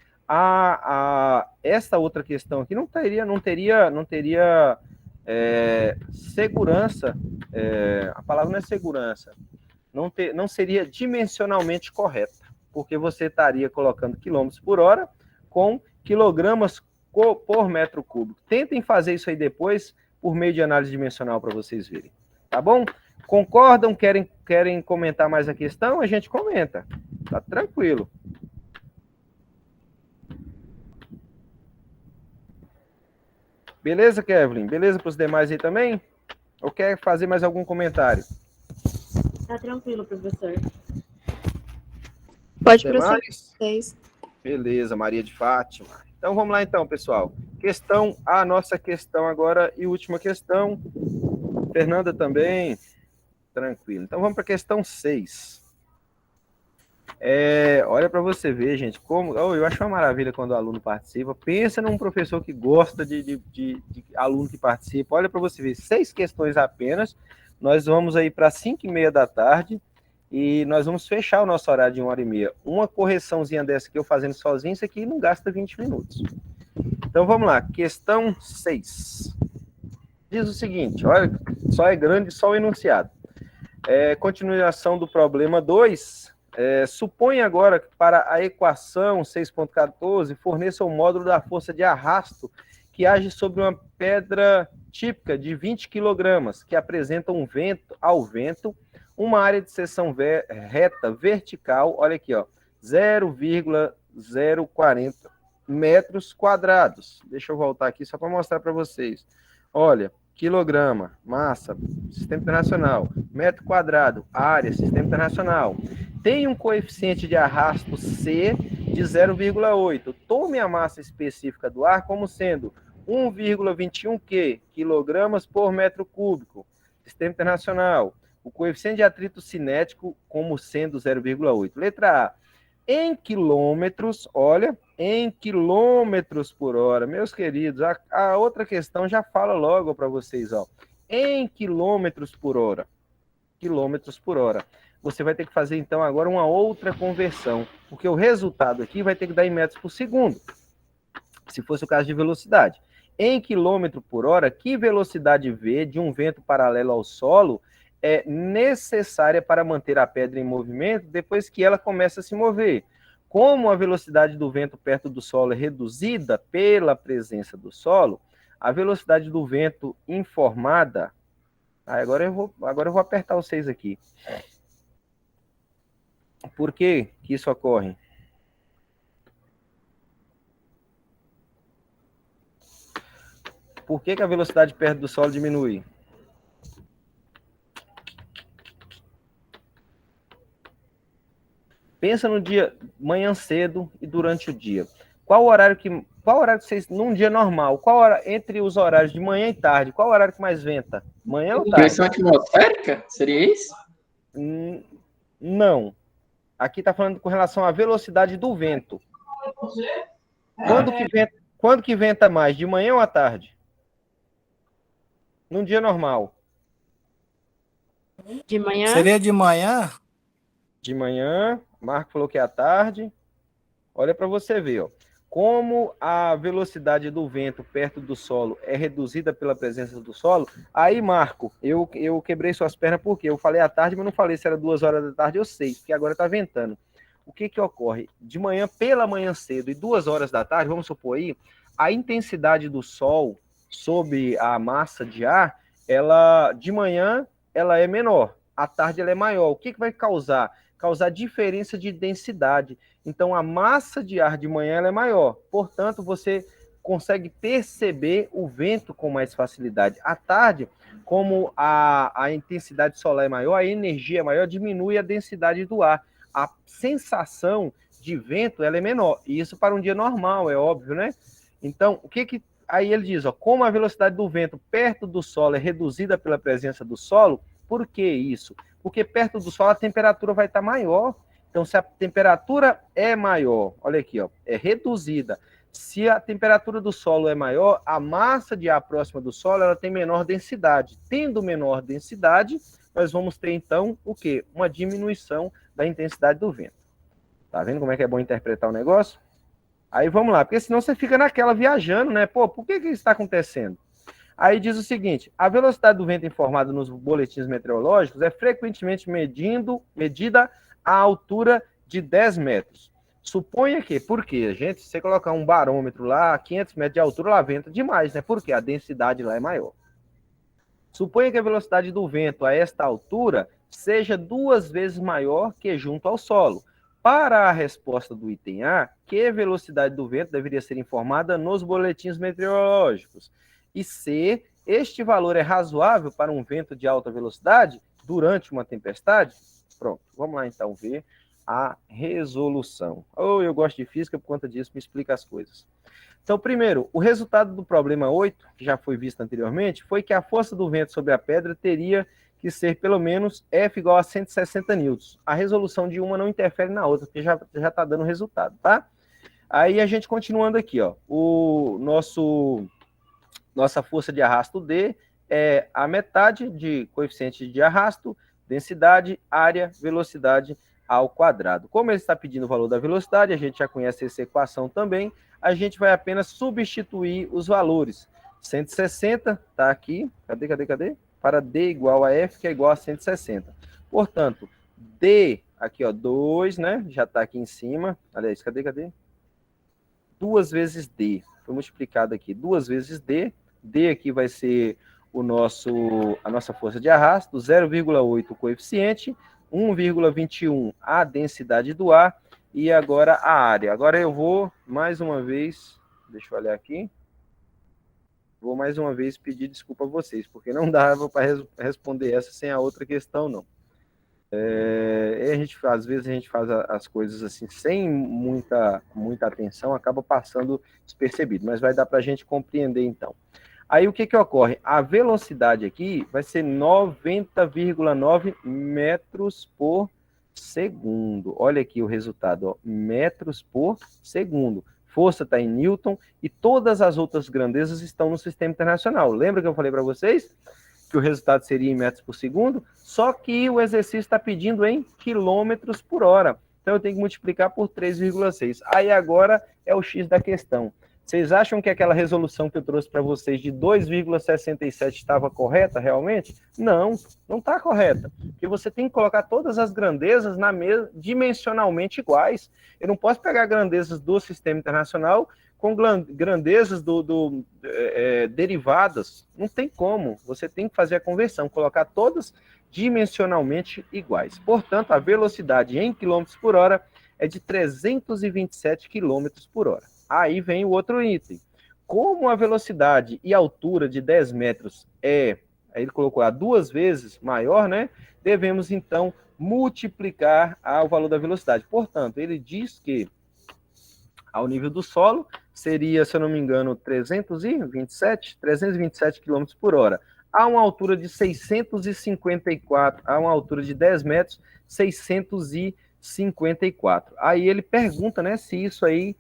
essa outra questão aqui não teria segurança, a palavra não é segurança, não seria dimensionalmente correta, porque você estaria colocando quilômetros por hora com quilogramas por metro cúbico. Tentem fazer isso aí depois por meio de análise dimensional para vocês verem, tá bom? Concordam? Querem comentar mais a questão? A gente comenta, tá tranquilo. Beleza, Kevin? Beleza para os demais aí também? Ou quer fazer mais algum comentário? Tá tranquilo, professor. Pode prosseguir vocês. Beleza, Maria de Fátima. Então vamos lá então, pessoal. A nossa questão agora e última questão. Fernanda também. Tranquilo. Então vamos para a questão 6. Olha para você ver, gente, como eu acho uma maravilha quando o aluno participa. Pensa num professor que gosta de aluno que participa. Olha para você ver, 6 questões apenas. Nós vamos aí para 5h30 da tarde e nós vamos fechar o nosso horário de 1h30. Uma correçãozinha dessa que eu fazendo sozinho, isso aqui não gasta 20 minutos. Então vamos lá, questão 6. diz o seguinte, olha, só é grande só o enunciado. Continuação do problema 2. Supõe agora que para a equação 6.14 forneça o módulo da força de arrasto que age sobre uma pedra típica de 20 kg, que apresenta ao vento uma área de seção reta vertical, olha aqui, ó, 0,040 metros quadrados. Deixa eu voltar aqui só para mostrar para vocês. Olha, quilograma, massa, Sistema Internacional, metro quadrado, área, Sistema Internacional. Tem um coeficiente de arrasto C de 0,8. Tome a massa específica do ar como sendo 1,21 quilogramas por metro cúbico. Sistema Internacional. O coeficiente de atrito cinético como sendo 0,8. Letra A. Em quilômetros, olha, em quilômetros por hora. Meus queridos, a outra questão já fala logo para vocês, ó. Em quilômetros por hora. Quilômetros por hora. Você vai ter que fazer, então, agora uma outra conversão, porque o resultado aqui vai ter que dar em metros por segundo, se fosse o caso de velocidade. Em quilômetro por hora, que velocidade V de um vento paralelo ao solo é necessária para manter a pedra em movimento depois que ela começa a se mover? Como a velocidade do vento perto do solo é reduzida pela presença do solo, a velocidade do vento informada... Agora eu vou apertar vocês aqui. Por que isso ocorre? Por que a velocidade perto do solo diminui? Pensa no dia, manhã cedo e durante o dia. Qual horário que vocês, num dia normal, qual hora, entre os horários de manhã e tarde, qual horário que mais venta? Manhã ou tarde? Pressão atmosférica? Seria isso? Não. Aqui está falando com relação à velocidade do vento. Quando que venta mais, de manhã ou à tarde? Num dia normal. De manhã? Seria de manhã? De manhã, Marco falou que é à tarde. Olha para você ver, ó. Como a velocidade do vento perto do solo é reduzida pela presença do solo. Aí, Marco, eu quebrei suas pernas porque eu falei à tarde, mas não falei se era 2 horas da tarde, eu sei, porque agora está ventando. O que ocorre? De manhã, pela manhã cedo e 2 horas da tarde, vamos supor aí, a intensidade do sol sobre a massa de ar, de manhã ela é menor, à tarde ela é maior. O que vai causar? Causar diferença de densidade. Então, a massa de ar de manhã ela é maior. Portanto, você consegue perceber o vento com mais facilidade. À tarde, como a intensidade solar é maior, a energia é maior, diminui a densidade do ar. A sensação de vento ela é menor. E isso para um dia normal, é óbvio, né? Então, aí ele diz, ó, como a velocidade do vento perto do solo é reduzida pela presença do solo, por que isso? Porque perto do solo a temperatura vai estar maior. Então, se a temperatura é maior, olha aqui, ó, é reduzida. Se a temperatura do solo é maior, a massa de ar próxima do solo ela tem menor densidade. Tendo menor densidade, nós vamos ter, então, o quê? Uma diminuição da intensidade do vento. Tá vendo como é que é bom interpretar o negócio? Aí vamos lá, porque senão você fica naquela viajando, né? Pô, por que isso está acontecendo? Aí diz o seguinte, a velocidade do vento informada nos boletins meteorológicos é frequentemente medida a altura de 10 metros. Suponha que, porque, gente, se você colocar um barômetro lá, a 500 metros de altura, lá venta demais, né? Porque a densidade lá é maior. Suponha que a velocidade do vento a esta altura seja 2 vezes maior que junto ao solo. Para a resposta do item A, que velocidade do vento deveria ser informada nos boletins meteorológicos? E C, este valor é razoável para um vento de alta velocidade durante uma tempestade? Pronto, vamos lá então ver a resolução. Eu gosto de física, por conta disso me explica as coisas. Então, primeiro, o resultado do problema 8, que já foi visto anteriormente, foi que a força do vento sobre a pedra teria que ser pelo menos F igual a 160 newtons. A resolução de uma não interfere na outra, porque já está dando resultado, tá? Aí a gente continuando aqui, ó, nossa força de arrasto D é a metade de coeficiente de arrasto, densidade, área, velocidade ao quadrado. Como ele está pedindo o valor da velocidade, a gente já conhece essa equação também, a gente vai apenas substituir os valores. 160 está aqui. Cadê? Para D igual a F, que é igual a 160. Portanto, D, aqui, ó, 2, né? Já está aqui em cima. Aliás, cadê? 2 vezes D. Foi multiplicado aqui. 2 vezes D. D aqui vai ser a nossa força de arrasto, 0,8 o coeficiente, 1,21 a densidade do ar e agora a área. Agora eu vou, mais uma vez, deixa eu olhar aqui, vou mais uma vez pedir desculpa a vocês, porque não dava para responder essa sem a outra questão, não. Às vezes a gente faz as coisas assim, sem muita atenção, acaba passando despercebido, mas vai dar para a gente compreender então. Aí o que ocorre? A velocidade aqui vai ser 90,9 metros por segundo. Olha aqui o resultado, ó, metros por segundo. Força está em Newton e todas as outras grandezas estão no sistema internacional. Lembra que eu falei para vocês que o resultado seria em metros por segundo? Só que o exercício está pedindo em quilômetros por hora. Então eu tenho que multiplicar por 3,6. Aí agora é o X da questão. Vocês acham que aquela resolução que eu trouxe para vocês de 2,67 estava correta realmente? Não está correta. Porque você tem que colocar todas as grandezas dimensionalmente iguais. Eu não posso pegar grandezas do sistema internacional com grandezas derivadas. Não tem como. Você tem que fazer a conversão, colocar todas dimensionalmente iguais. Portanto, a velocidade em quilômetros por hora é de 327 quilômetros por hora. Aí vem o outro item. Como a velocidade e altura de 10 metros aí ele colocou a 2 vezes maior, né? Devemos, então, multiplicar o valor da velocidade. Portanto, ele diz que ao nível do solo seria, se eu não me engano, 327 km por hora. A uma altura de 654, a uma altura de 10 metros, 654. Aí ele pergunta, né, se isso aí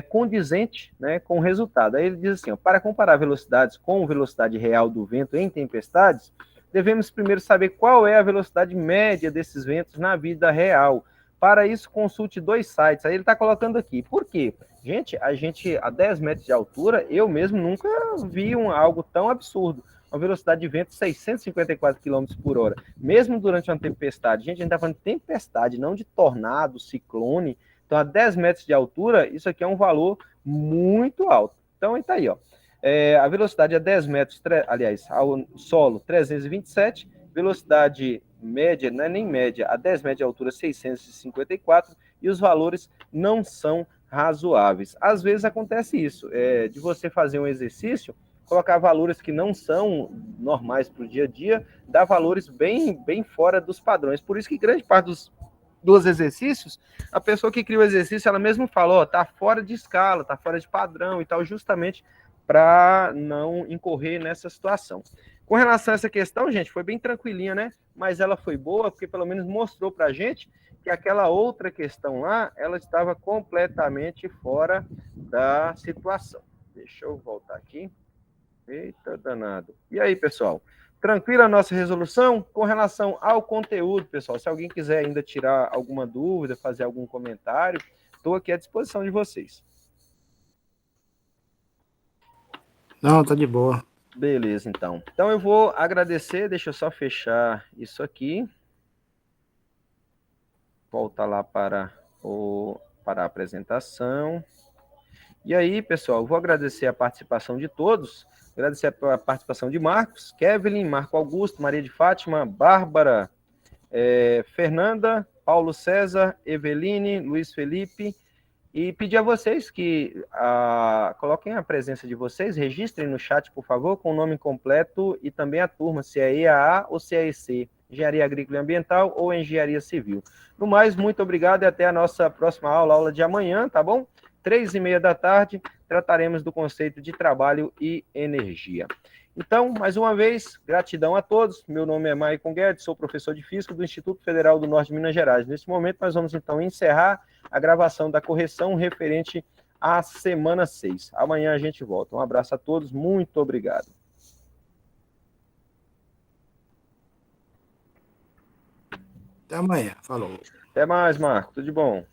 condizente, né, com o resultado. Aí ele diz assim, ó, para comparar velocidades com velocidade real do vento em tempestades, devemos primeiro saber qual é a velocidade média desses ventos na vida real. Para isso, consulte 2 sites. Aí ele está colocando aqui. Por quê? Gente, a 10 metros de altura, eu mesmo nunca vi algo tão absurdo. Uma velocidade de vento de 654 km por hora. Mesmo durante uma tempestade. Gente, a gente está falando de tempestade, não de tornado, ciclone. Então, a 10 metros de altura, isso aqui é um valor muito alto. Então, está aí, ó. A velocidade a 10 metros, aliás, ao solo, 327, velocidade média, não é nem média, a 10 metros de altura, 654, e os valores não são razoáveis. Às vezes acontece isso, de você fazer um exercício, colocar valores que não são normais para o dia a dia, dá valores bem fora dos padrões. Por isso que grande parte dos exercícios, a pessoa que cria o exercício, ela mesmo fala, ó, tá fora de escala, tá fora de padrão e tal, justamente para não incorrer nessa situação. Com relação a essa questão, gente, foi bem tranquilinha, né? Mas ela foi boa, porque pelo menos mostrou para a gente que aquela outra questão lá, ela estava completamente fora da situação. Deixa eu voltar aqui. Eita, danado. E aí, pessoal? Tranquila a nossa resolução? Com relação ao conteúdo, pessoal, se alguém quiser ainda tirar alguma dúvida, fazer algum comentário, estou aqui à disposição de vocês. Não, tá de boa. Beleza, então. Então eu vou agradecer, deixa eu só fechar isso aqui. Voltar lá para a apresentação. E aí, pessoal, eu vou agradecer a participação de todos. Agradecer a participação de Marcos, Kevin, Marco Augusto, Maria de Fátima, Bárbara, Fernanda, Paulo César, Eveline, Luiz Felipe, e pedir a vocês que coloquem a presença de vocês, registrem no chat, por favor, com o nome completo e também a turma, se é EAA ou se é EC, Engenharia Agrícola e Ambiental ou Engenharia Civil. No mais, muito obrigado e até a nossa próxima aula de amanhã, tá bom? 3h30 da tarde, trataremos do conceito de trabalho e energia. Então, mais uma vez, gratidão a todos. Meu nome é Maicon Guedes, sou professor de Física do Instituto Federal do Norte de Minas Gerais. Nesse momento, nós vamos, então, encerrar a gravação da correção referente à semana 6. Amanhã a gente volta. Um abraço a todos, muito obrigado. Até amanhã. Falou. Até mais, Marco. Tudo de bom.